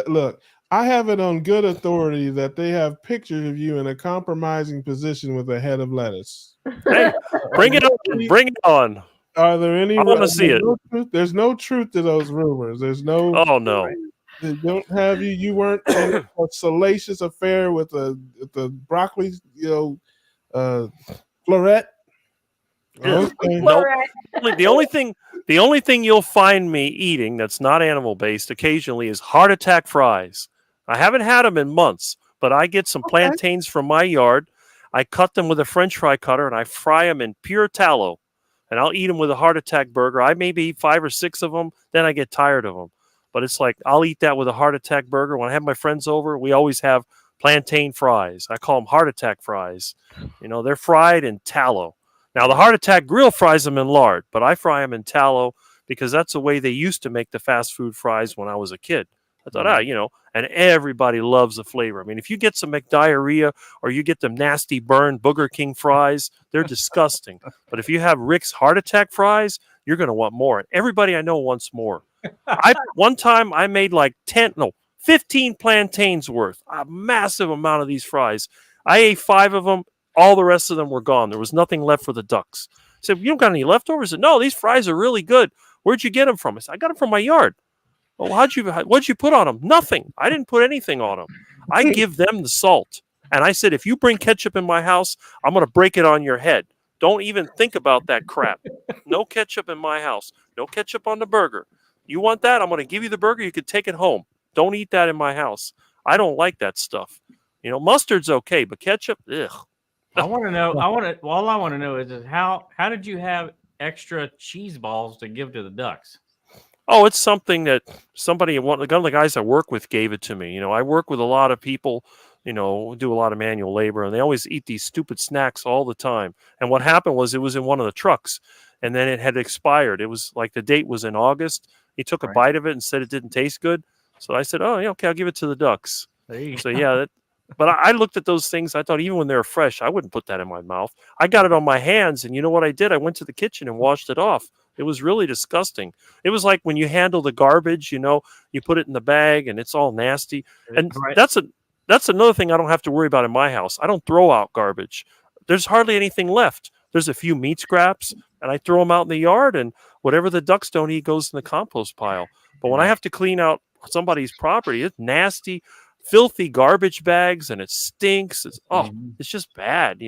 look. I have it on good authority that they have pictures of you in a compromising position with a head of lettuce. Hey, bring it on. Bring it on. Are there any? I want to see it. There's no truth to those rumors. There's no. Oh no. They don't have you. You weren't in a salacious affair with the broccoli, floret. Okay. Nope. The only thing you'll find me eating that's not animal based occasionally is heart attack fries. I haven't had them in months, but I get some plantains from my yard. I cut them with a French fry cutter and I fry them in pure tallow. And I'll eat them with a heart attack burger. I maybe eat 5 or 6 of them, then I get tired of them. But it's like I'll eat that with a heart attack burger. When I have my friends over, we always have plantain fries. I call them heart attack fries. They're fried in tallow. Now, the heart attack grill fries them in lard, but I fry them in tallow because that's the way they used to make the fast food fries when I was a kid. I thought, and everybody loves the flavor. I mean, if you get some McDiarrhea or you get them nasty burned Booger King fries, they're disgusting. But if you have Rick's heart attack fries, you're going to want more. And everybody I know wants more. One time I made like 15 plantains worth, a massive amount of these fries. I ate 5 of them. All the rest of them were gone. There was nothing left for the ducks. I said, you don't got any leftovers? I said, no, these fries are really good. Where'd you get them from? I said, I got them from my yard. Well, what'd you put on them? Nothing. I didn't put anything on them. I give them the salt. And I said, if you bring ketchup in my house, I'm going to break it on your head. Don't even think about that crap. No ketchup in my house. No ketchup on the burger. You want that? I'm going to give you the burger. You can take it home. Don't eat that in my house. I don't like that stuff. Mustard's okay, but ketchup, ugh. I want to know. All I want to know is how did you have extra cheese balls to give to the ducks? Oh, it's something that one of the guys I work with gave it to me. I work with a lot of people, do a lot of manual labor, and they always eat these stupid snacks all the time. And what happened was it was in one of the trucks, and then it had expired. It was like the date was in August. He took a bite of it and said it didn't taste good. So I said, oh, yeah, okay, I'll give it to the ducks. So yeah, but I looked at those things. I thought even when they were fresh, I wouldn't put that in my mouth. I got it on my hands, and you know what I did? I went to the kitchen and washed it off. It was really disgusting. It was like when you handle the garbage, you put it in the bag and it's all nasty. And that's another thing I don't have to worry about in my house. I don't throw out garbage. There's hardly anything left. There's a few meat scraps, and I throw them out in the yard, and whatever the ducks don't eat goes in the compost pile. But when I have to clean out somebody's property, it's nasty, filthy garbage bags, and it stinks. It's just bad.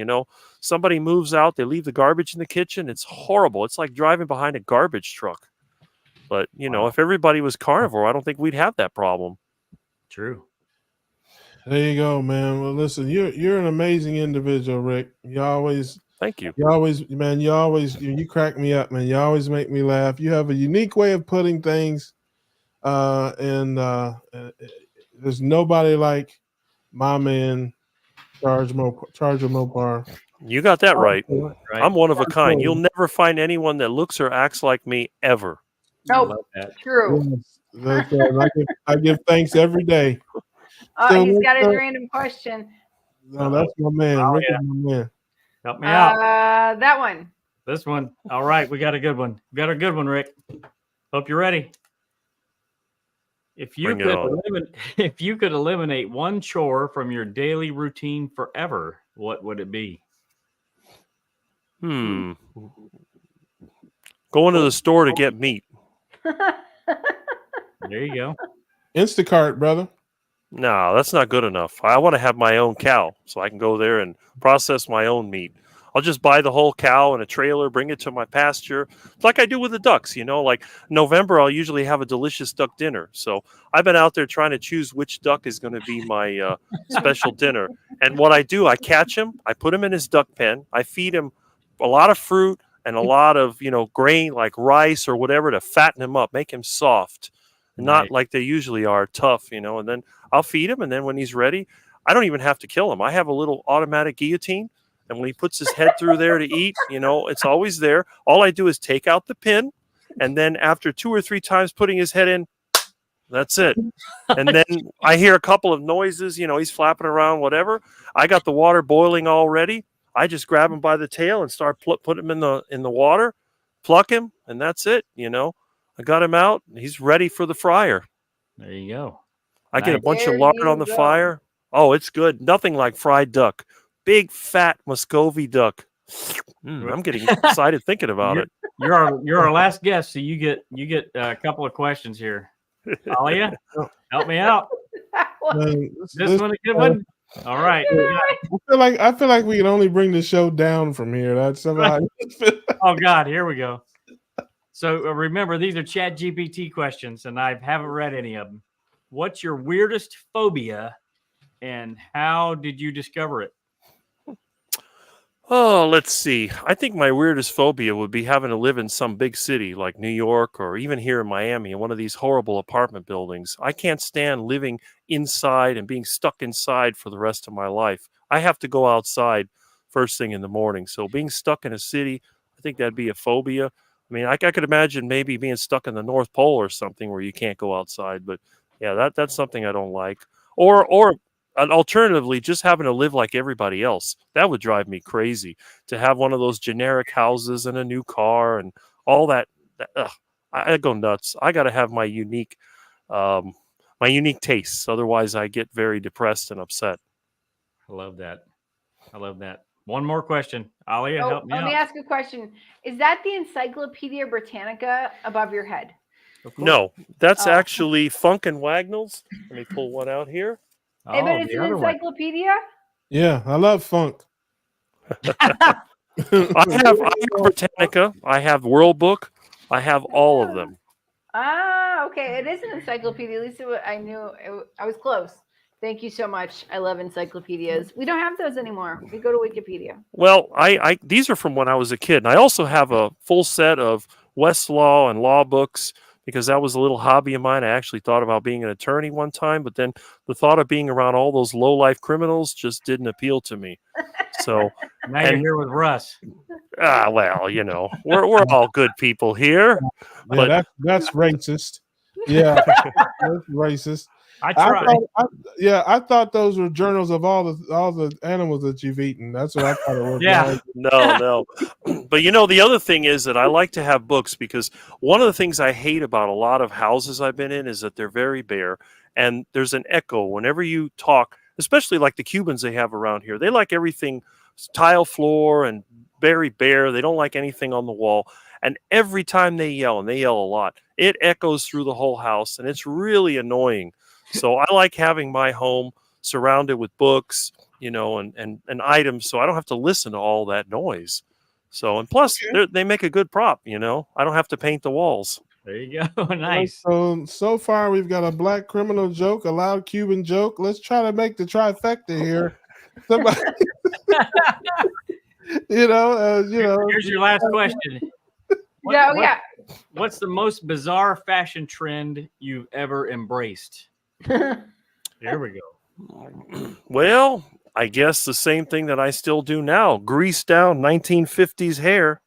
Somebody moves out, they leave the garbage in the kitchen. It's horrible. It's like driving behind a garbage truck. But if everybody was carnivore, I don't think we'd have that problem. True. There you go, man. Well, listen, you're an amazing individual, Rick. Thank you. You crack me up, man. You always make me laugh. You have a unique way of putting things, and there's nobody like my man, Charge Mopar. You got that right. I'm one of a kind. You'll never find anyone that looks or acts like me ever. Nope. True. Yes, I give thanks every day. Oh, he's got a random question. No, that's my man. Rick is my man. Help me out. That one. This one. All right, we got a good one. Rick. Hope you're ready. If you could eliminate one chore from your daily routine forever, what would it be? Going to the store to get meat. There you go. Instacart, brother. No, that's not good enough. I want to have my own cow so I can go there and process my own meat. I'll just buy the whole cow in a trailer, bring it to my pasture. It's like I do with the ducks, like November, I'll usually have a delicious duck dinner. So I've been out there trying to choose which duck is going to be my special dinner. And what I do, I catch him, I put him in his duck pen, I feed him a lot of fruit and a lot of, grain like rice or whatever to fatten him up, make him soft. Not like they usually are, tough, and then I'll feed him. And then when he's ready, I don't even have to kill him. I have a little automatic guillotine. And when he puts his head through there to eat, it's always there. All I do is take out the pin. And then after 2 or 3 times putting his head in, that's it. And then I hear a couple of noises, he's flapping around, whatever. I got the water boiling already. I just grab him by the tail and start put him in the water, pluck him, and that's it, I got him out. He's ready for the fryer. There you go. I get a Nice. bunch There of lard you on the go. fire. Oh, it's good. Nothing like fried duck. Big fat Muscovy duck. I'm getting excited thinking about it. You're our last guest, so you get a couple of questions here. Alia, help me out. Man, This one a good one. All right. I feel like we can only bring the show down from here. That's somehow. Oh God, here we go. So remember, these are Chat GPT questions, and I haven't read any of them. What's your weirdest phobia, and how did you discover it? Oh, let's see. I think my weirdest phobia would be having to live in some big city like New York or even here in Miami in one of these horrible apartment buildings. I can't stand living inside and being stuck inside for the rest of my life. I have to go outside first thing in the morning. So being stuck in a city, I think that'd be a phobia. I mean, I could imagine maybe being stuck in the North Pole or something where you can't go outside. But yeah, that's something I don't like. Or and alternatively, just having to live like everybody else. That would drive me crazy to have one of those generic houses and a new car and all that. I go nuts. I got to have my unique tastes. Otherwise, I get very depressed and upset. I love that. I love that. One more question. Alia, help me Let me out. ask a question. Is that the Encyclopedia Britannica above your head? No, that's Oh. actually Funk and Wagnalls. Let me pull one out here. Hey, but Oh, it's the an other one. encyclopedia? Yeah, I love funk. I have Britannica. I have World Book. I have all of them. Ah, okay. It is an encyclopedia. At least I knew I was close. Thank you so much. I love encyclopedias. We don't have those anymore. We go to Wikipedia. Well, I these are from when I was a kid, and I also have a full set of Westlaw and law books because that was a little hobby of mine. I actually thought about being an attorney one time, but then the thought of being around all those low-life criminals just didn't appeal to me. So Now you're here with Russ. well, you know, we're all good people here. Yeah, But that's racist. Yeah, that's racist. I tried. I thought those were journals of all the animals that you've eaten. That's what I thought it was. Yeah. No. But you know, the other thing is that I like to have books because one of the things I hate about a lot of houses I've been in is that they're very bare and there's an echo whenever you talk, especially like the Cubans they have around here. They like everything tile floor and very bare. They don't like anything on the wall. And every time they yell, and they yell a lot, it echoes through the whole house and it's really annoying. So I like having my home surrounded with books, you know, and items, so I don't have to listen to all that noise. So, and plus, they make a good prop, you know. I don't have to paint the walls. There you go. Nice. So far, we've got a black criminal joke, a loud Cuban joke. Let's try to make the trifecta here. Somebody, you know. Here's your last question. What's the most bizarre fashion trend you've ever embraced? Here we go. Well, I guess the same thing that I still do now. Grease down 1950s hair.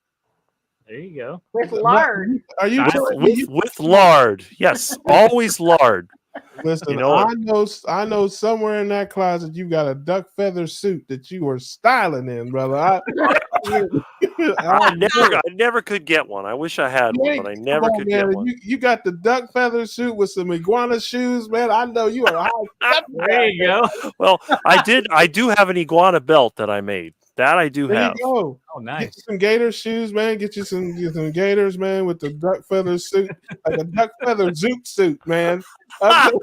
There you go. With lard. Are you with lard? Yes, always lard. Listen, You know I know somewhere in that closet you got a duck feather suit that you were styling in, brother. I never could get one. I wish I had one, but I never could get one. You got the duck feather suit with some iguana shoes, man. I know you are high. There you go. Well, I do have an iguana belt that I made. That I do There have. you go. Oh, Get nice. you some gator shoes, man. Get you some gators, man, with the duck feather suit, like a duck feather zoot suit, man. Oh,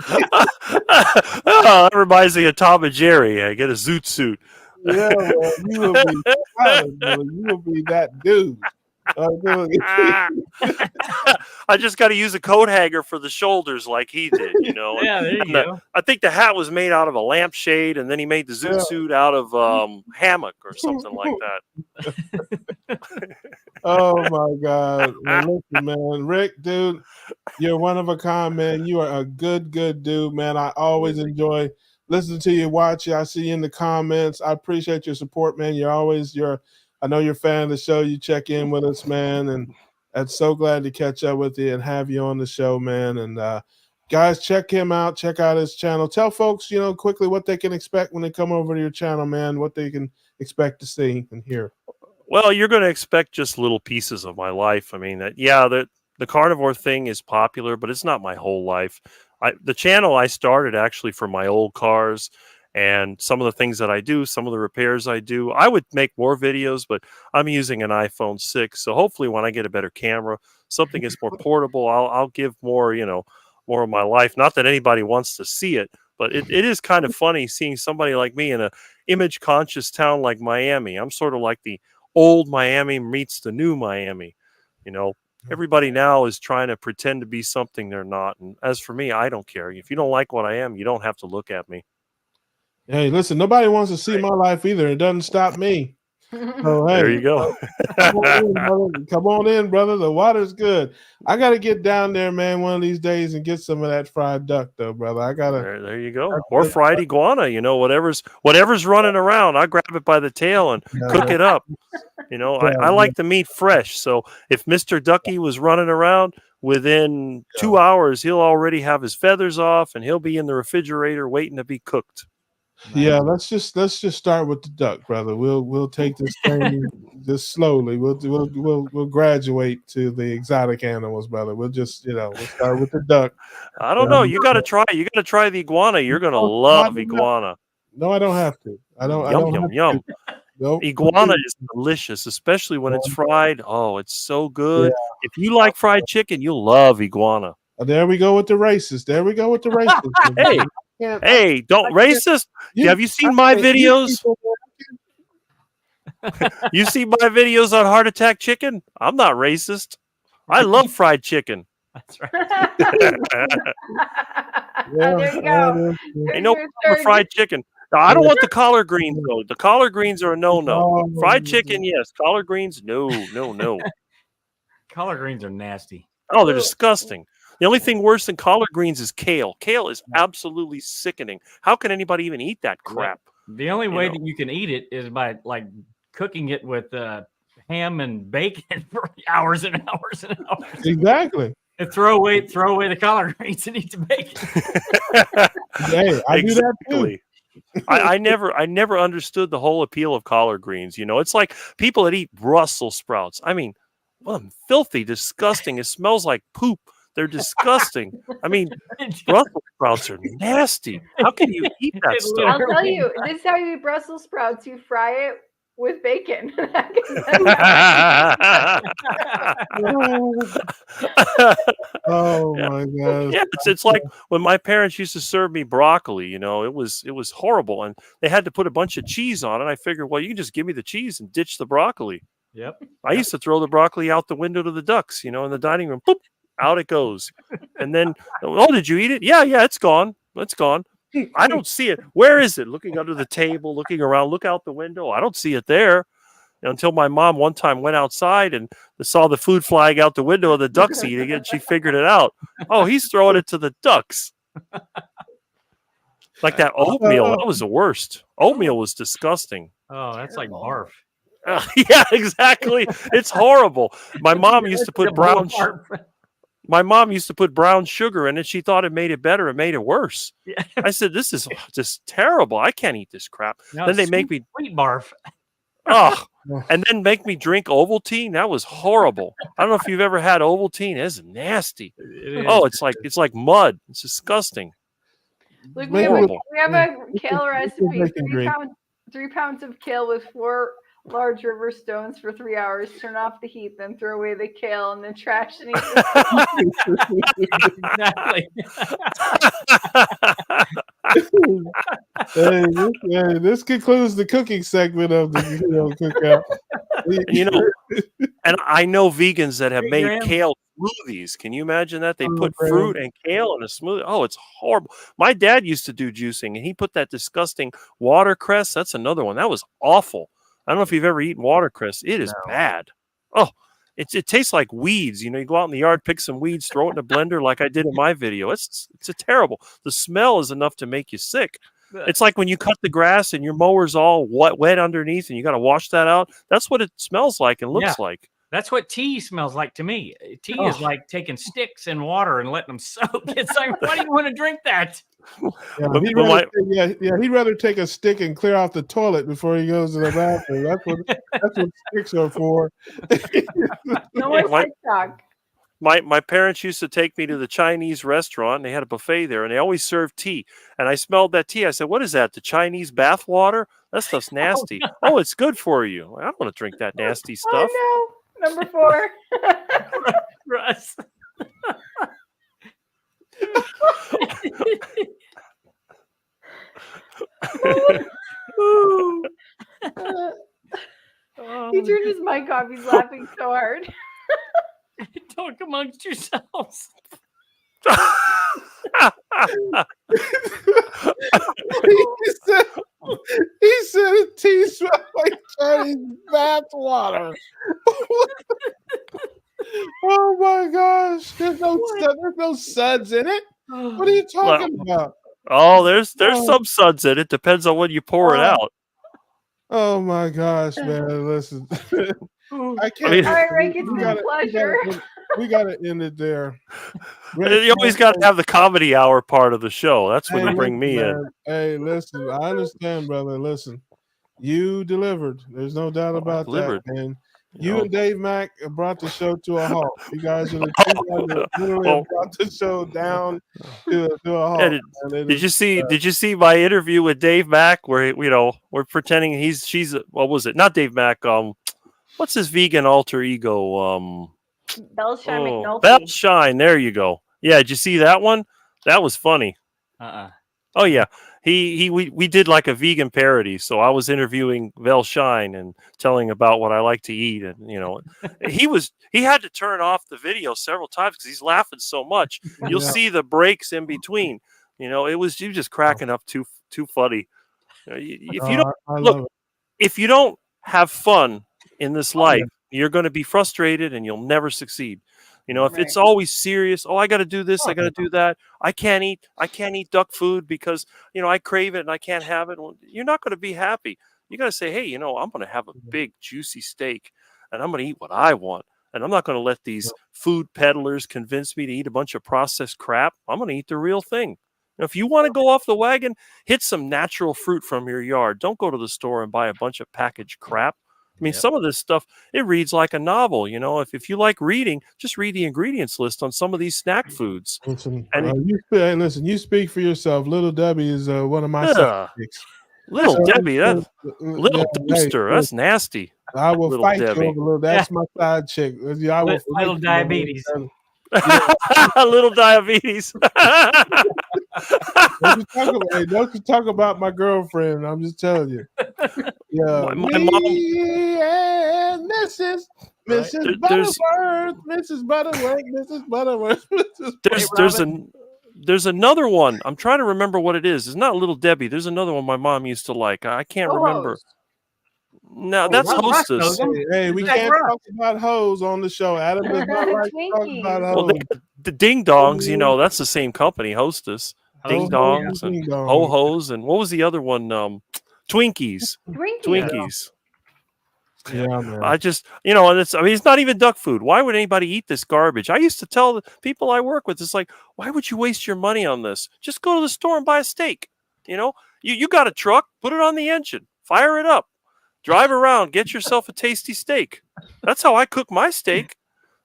that reminds me of Tom and Jerry. I get a zoot suit. Yeah, well, you will be styling, brother. You will be that dude. I just got to use a coat hanger for the shoulders like he did, you know. Yeah, there you go. I think the hat was made out of a lampshade, and then he made the zoot suit out of hammock or something like that. Oh my God! Well, listen, man, Rick, dude, you're one of a kind, man. You are a good dude, man. I always enjoy listening to you, watch you. I see you in the comments. I appreciate your support, man. I know you're a fan of the show. You check in with us, man, and I'm so glad to catch up with you and have you on the show, man. And guys, check him out. Check out his channel. Tell folks, quickly what they can expect when they come over to your channel, man. What they can expect to see and hear. Well, you're going to expect just little pieces of my life. I mean, the carnivore thing is popular, but it's not my whole life. the channel I started actually for my old cars and some of the things that I do, some of the repairs I do. I would make more videos, but I'm using an iPhone 6. So hopefully when I get a better camera, something is more portable, I'll give more, more of my life. Not that anybody wants to see it, but it is kind of funny seeing somebody like me in a image conscious town like Miami. I'm sort of like the old Miami meets the new Miami. Everybody now is trying to pretend to be something they're not. And as for me, I don't care. If you don't like what I am, you don't have to look at me. Hey, listen, nobody wants to see my life either. It doesn't stop me. So, hey, There you go. Come on in, brother. The water's good. I got to get down there, man, one of these days and get some of that fried duck, though, brother. I got to. There you go. Or fried iguana, whatever's running around. I grab it by the tail and cook it up. I like the meat fresh. So if Mr. Ducky was running around, within 2 hours, he'll already have his feathers off and he'll be in the refrigerator waiting to be cooked. Yeah, let's just start with the duck, brother. We'll take this thing just slowly. We'll graduate to the exotic animals, brother. We'll just we'll start with the duck. I don't know. You got to try. You got to try the iguana. You're gonna love iguana. No, I don't have to. I don't. Yum. Nope. Iguana is delicious, especially when it's fried. Oh, it's so good. Yeah. If you like fried chicken, you'll love iguana. There we go with the racist. Hey. Yeah. Hey, don't racist. Have you seen my videos? You see my videos on heart attack chicken? I'm not racist. I love fried chicken. That's right. There you go. Ain't no fried chicken. Now, I don't want the collard greens though. The collard greens are a no. Fried chicken, yes. Collard greens, no. Collard greens are nasty. Oh, they're disgusting. The only thing worse than collard greens is kale. Kale is absolutely sickening. How can anybody even eat that crap? The only way that you can eat it is by cooking it with ham and bacon for hours and hours and hours. Exactly. And throw away the collard greens and eat the bacon. Hey, I do that too. I never understood the whole appeal of collard greens. It's like people that eat Brussels sprouts. I mean, filthy, disgusting. It smells like poop. They're disgusting. I mean, Brussels sprouts are nasty. How can you eat that stuff? I'll tell you, this is how you eat Brussels sprouts. You fry it with bacon. Oh my God. Yeah, it's like when my parents used to serve me broccoli, it was horrible. And they had to put a bunch of cheese on it. I figured, well, you can just give me the cheese and ditch the broccoli. Yep. I used to throw the broccoli out the window to the ducks, in the dining room. Boop, out it goes. And then, oh, did you eat it? Yeah, it's gone. It's gone. I don't see it. Where is it? Looking under the table, looking around, look out the window. I don't see it there. Until my mom one time went outside and saw the food flying out the window of the ducks eating it, and she figured it out. Oh, he's throwing it to the ducks. Like that oatmeal. That was the worst. Oatmeal was disgusting. Oh, that's like barf. Yeah, exactly. It's horrible. My mom used to put brown sugar in it. She thought it made it better. It made it worse. Yeah. I said, this is just terrible. I can't eat this crap. No, then they make me sweet barf. Oh, and then make me drink Ovaltine. That was horrible. I don't know if you've ever had Ovaltine. It's nasty. Oh, it's like mud. It's disgusting. Look, we have a kale recipe. 3 pounds of kale with 4 large river stones for 3 hours. Turn off the heat, then throw away the kale in the trash and eat Exactly. This concludes the cooking segment of the cookout. And I know vegans that have made kale smoothies. Can you imagine that? They put fruit and kale in a smoothie. Oh, it's horrible. My dad used to do juicing, and he put that disgusting watercress. That's another one. That was awful. I don't know if you've ever eaten watercress. It is bad. Oh, it tastes like weeds. You go out in the yard, pick some weeds, throw it in a blender like I did in my video. It's a terrible. The smell is enough to make you sick. It's like when you cut the grass and your mower's all wet underneath and you got to wash that out. That's what it smells like and looks like. That's what tea smells like to me. Tea is like taking sticks in water and letting them soak. It's like, why do you want to drink that? He'd rather take a stick and clear off the toilet before he goes to the bathroom. That's what sticks are for. No more TikTok. My parents used to take me to the Chinese restaurant. And they had a buffet there, and they always served tea. And I smelled that tea. I said, "What is that? The Chinese bath water? That stuff's nasty. Oh, it's good for you. I don't want to drink that nasty stuff." Oh no, number 4. Russ. He turned his mic off. He's laughing so hard. Talk amongst yourselves. he said his tea smelled like Chinese bath water. Oh my gosh! There's no suds in it. What are you talking about? Oh, there's some suds in it. Depends on when you pour it out. Oh my gosh, man! Listen, I can't. I mean, All right, Rick, it's been a pleasure. We gotta end it there. You always got to have the comedy hour part of the show. That's when you bring me in. Hey, listen, I understand, brother. Listen, you delivered. There's no doubt about that, man. You and Dave Mack brought the show to a halt. You guys are the two guys that literally brought the show down to a halt. Did you see? Did you see my interview with Dave Mack, where we're pretending she's what was it? Not Dave Mack. What's his vegan alter ego? Bellshine McNulty. Bellshine. There you go. Yeah, did you see that one? That was funny. Oh yeah. We did like a vegan parody. So I was interviewing Bellshine and telling about what I like to eat, and he had to turn off the video several times because he's laughing so much. You'll see the breaks in between. He was just cracking up too funny. If you don't if you don't have fun in this life, you're going to be frustrated and you'll never succeed. If it's always serious, I got to do this, I got to do that. I can't eat duck food because, I crave it and I can't have it. Well, you're not going to be happy. You got to say, hey, I'm going to have a big juicy steak and I'm going to eat what I want. And I'm not going to let these food peddlers convince me to eat a bunch of processed crap. I'm going to eat the real thing. If you want to go off the wagon, hit some natural fruit from your yard. Don't go to the store and buy a bunch of packaged crap. I mean, some of this stuff, it reads like a novel. If you like reading, just read the ingredients list on some of these snack foods. Listen, you speak for yourself. Little Debbie is one of my sidekicks. Little Debbie, that's little dumpster. That's nasty. I will Little fight Debbie. you over little. That's my side chick. I will Little diabetes. Little diabetes. Don't you talk about my girlfriend. I'm just telling you. Yeah, my mom and Mrs. Butterworth, Mrs. Butterworth. There's another one. I'm trying to remember what it is. It's not Little Debbie. There's another one my mom used to like. I can't remember. No, that's Hostess. Hey, we can't talk about hoes on the show. Adam does not like to talk about hoes. Well, the Ding Dongs, that's the same company, Hostess. Ding Dongs and Ho Hos, and what was the other one? Twinkies. Twinkies. Yeah, man. I just, and it's not even duck food. Why would anybody eat this garbage? I used to tell the people I work with, it's like, why would you waste your money on this? Just go to the store and buy a steak. You got a truck, put it on the engine, fire it up, drive around, get yourself a tasty steak. That's how I cook my steak.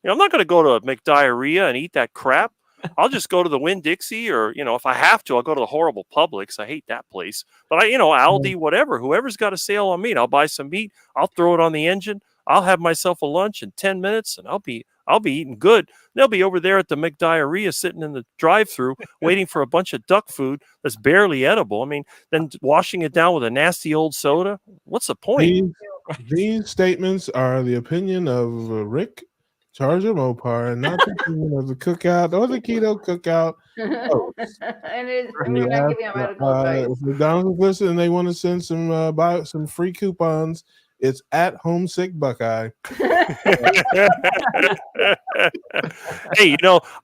I'm not going to go to McDiarrhea and eat that crap. I'll just go to the Winn-Dixie, or, if I have to, I'll go to the horrible Publix. I hate that place. But Aldi, whatever, whoever's got a sale on meat, I'll buy some meat. I'll throw it on the engine. I'll have myself a lunch in 10 minutes and I'll be eating good. They'll be over there at the McDiarrhea sitting in the drive-thru waiting for a bunch of duck food that's barely edible. I mean, then washing it down with a nasty old soda. What's the point? These statements are the opinion of Rick Charger Mopar, and not the opinion of the Cookout or the Keto Cookout. And we're not giving out medical advice. If McDonald's is listening and they want to send some buy some free coupons, it's at Homesick Buckeye. Hey,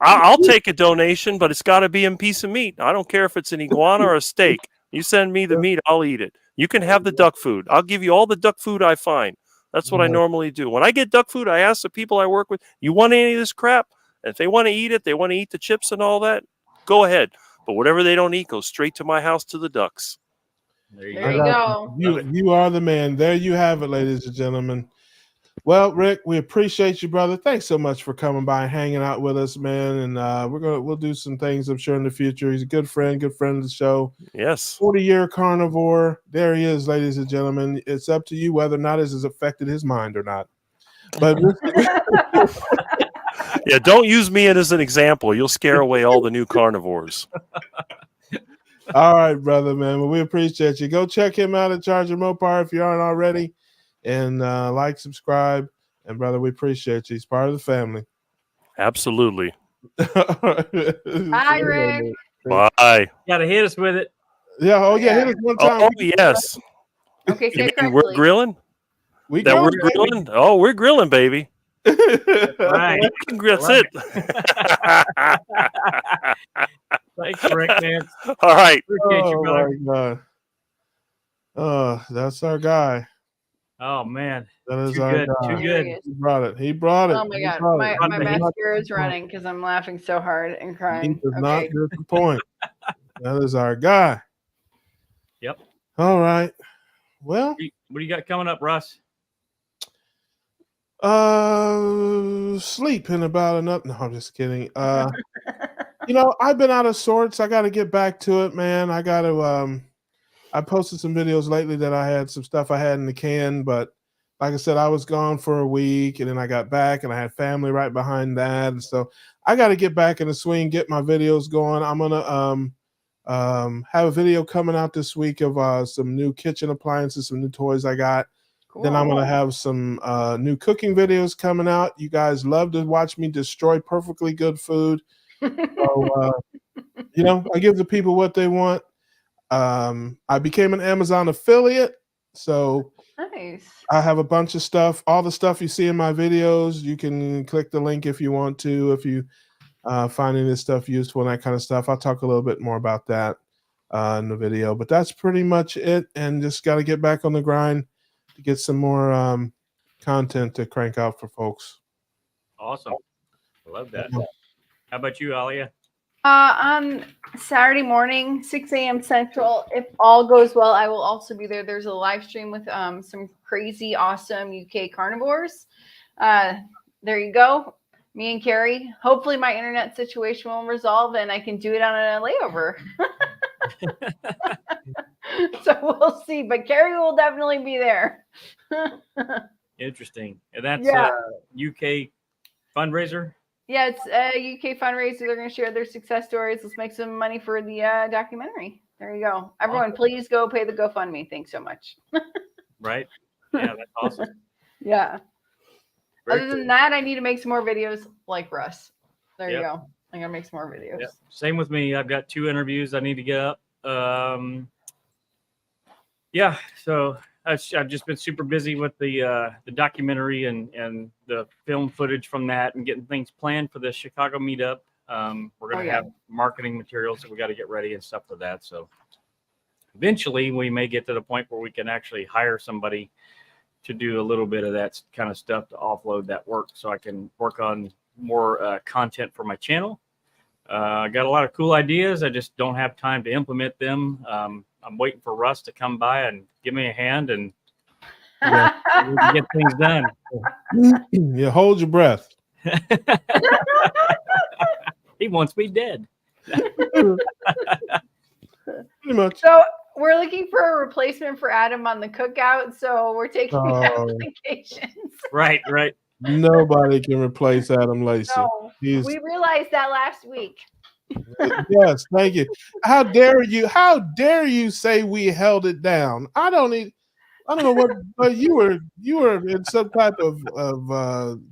I'll take a donation, but it's got to be a piece of meat. I don't care if it's an iguana or a steak. You send me the meat, I'll eat it. You can have the duck food. I'll give you all the duck food I find. That's what I normally do. When I get duck food, I ask the people I work with, you want any of this crap? And if they want to eat it, they want to eat the chips and all that, go ahead. But whatever they don't eat goes straight to my house to the ducks. There you go. You are the man. There you have it, ladies and gentlemen. Well, Rick, we appreciate you, brother. Thanks so much for coming by and hanging out with us, man. And we'll do some things, I'm sure, in the future. He's a good friend of the show. Yes. 40-year carnivore. There he is, ladies and gentlemen. It's up to you whether or not this has affected his mind or not. But yeah, don't use me as an example. You'll scare away all the new carnivores. All right, brother, man. Well, we appreciate you. Go check him out at Charger Mopar if you aren't already. And like, subscribe, and brother, we appreciate you. He's part of the family. Absolutely. Bye, Rick. Bye. Gotta hit us with it. Yeah. Oh, yeah. Hit us one time. Oh, yes. Okay, say it We're correctly. grilling? We're grilling? Oh, we're grilling, baby. Right. That's it. Thanks, Rick, man. All right. Appreciate you, brother. My God. Oh, that's our guy. Oh man, That is too our good. guy. Too good. He brought it. He brought it. Oh my He god, brought it. my mascara is running because I'm laughing so hard and He crying. does not Okay. disappoint. That is our guy. Yep. All right. Well, What do you got coming up, Russ? sleep in about enough. No, I'm just kidding. I've been out of sorts. I got to get back to it, man. I got to. I posted some videos lately that I had some stuff I had in the can, but like I said, I was gone for a week, and then I got back, and I had family right behind that, and so I got to get back in the swing, get my videos going. I'm gonna have a video coming out this week of some new kitchen appliances, some new toys I got. Cool. Then I'm gonna have some new cooking videos coming out. You guys love to watch me destroy perfectly good food. So, I give the people what they want. I became an Amazon affiliate, so Nice. I have a bunch of stuff. All the stuff you see in my videos, you can click the link if you want to, if you find any of this stuff useful and that kind of stuff. I'll talk a little bit more about that in the video, but that's pretty much it. And just got to get back on the grind to get some more content to crank out for folks. Awesome. I love that. How about you, Alia? On Saturday morning, 6 a.m. Central, if all goes well, I will also be there. There's a live stream with some crazy, awesome UK carnivores. There you go. Me and Carrie. Hopefully my internet situation will resolve and I can do it on a layover. So we'll see. But Carrie will definitely be there. Interesting. And that's UK fundraiser? Yeah, it's a UK fundraiser. They're going to share their success stories. Let's make some money for the documentary. There you go. Everyone, please go pay the GoFundMe. Thanks so much. Right? Yeah, that's awesome. Yeah. Very Other cool. than that, I need to make some more videos like Russ. There you Yep. go. I'm going to make some more videos. Yep. Same with me. I've got 2 interviews I need to get up. So I've just been super busy with the documentary and the film footage from that and getting things planned for the Chicago meetup. We're going to have marketing materials that we got to get ready and stuff for that. So eventually we may get to the point where we can actually hire somebody to do a little bit of that kind of stuff to offload that work so I can work on more content for my channel. I got a lot of cool ideas. I just don't have time to implement them. I'm waiting for Russ to come by and give me a hand and we can get things done. Yeah, hold your breath. He wants me dead. Pretty much. So we're looking for a replacement for Adam on the Cookout. So we're taking applications. Right. Nobody can replace Adam Lacey. No, He's we realized that last week. yes, thank you. How dare you? How dare you say we held it down? I don't know what, but you were in some type of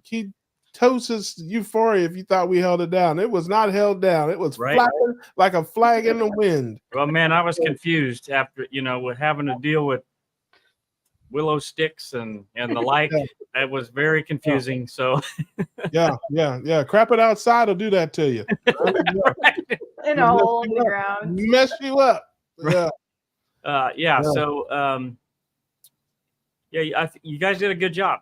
ketosis euphoria if you thought we held it down. It was not held down. It was flapping like a flag in the wind. Well, man, I was confused after with having to deal with willow sticks and the like. It was very confusing. So Oh. Yeah. Crap it outside will do that to you. In a hole in the ground. Mess you up. Yeah. So you guys did a good job,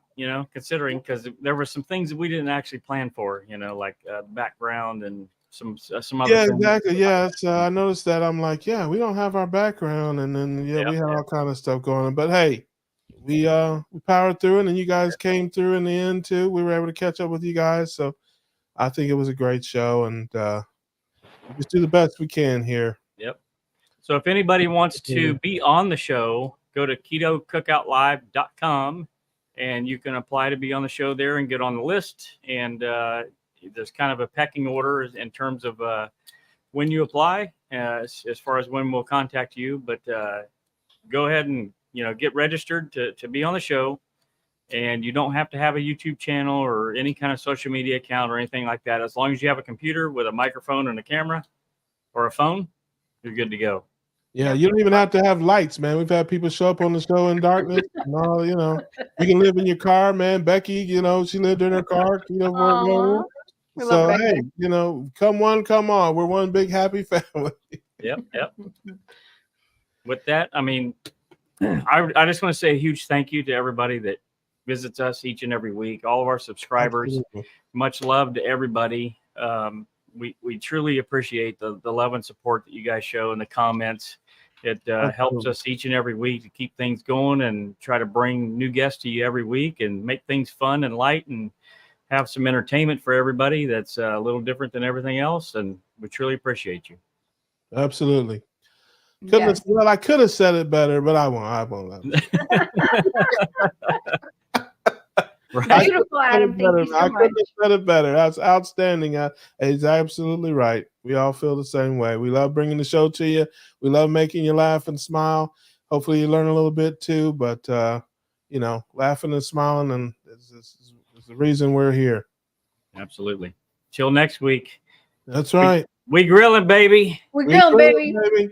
considering, because there were some things that we didn't actually plan for, like background and some other Yeah, things. exactly. Yeah, I noticed that. I'm like, we don't have our background, and then we had all kind of stuff going on. But hey, we powered through it, and you guys came through in the end too. We were able to catch up with you guys, so I think it was a great show, and we just do the best we can here. Yep. So if anybody wants to be on the show, go to ketocookoutlive.com and you can apply to be on the show there and get on the list. And there's kind of a pecking order in terms of when you apply, as far as when we'll contact you. But go ahead and get registered to be on the show. And you don't have to have a YouTube channel or any kind of social media account or anything like that. As long as you have a computer with a microphone and a camera or a phone, you're good to go. Yeah, you don't even have to have lights, man. We've had people show up on the show in darkness. No, you can live in your car, man. Becky, she lived in her car. So hey, come one, come on. We're one big happy family. Yep. With that, I mean, I just want to say a huge thank you to everybody that visits us each and every week. All of our subscribers. Absolutely. Much love to everybody. We truly appreciate the love and support that you guys show in the comments. It helps us each and every week to keep things going and try to bring new guests to you every week and make things fun and light and have some entertainment for everybody that's a little different than everything else. And we truly appreciate you. Absolutely. Well, I could have said it better, but I won't. Right. Beautiful, Adam. Thank you so much. I couldn't have said it better. That's outstanding. He's absolutely right. We all feel the same way. We love bringing the show to you. We love making you laugh and smile. Hopefully you learn a little bit too, but laughing and smiling and is the reason we're here. Absolutely. Till next week. That's right. We grilling, baby. We're grilling, baby.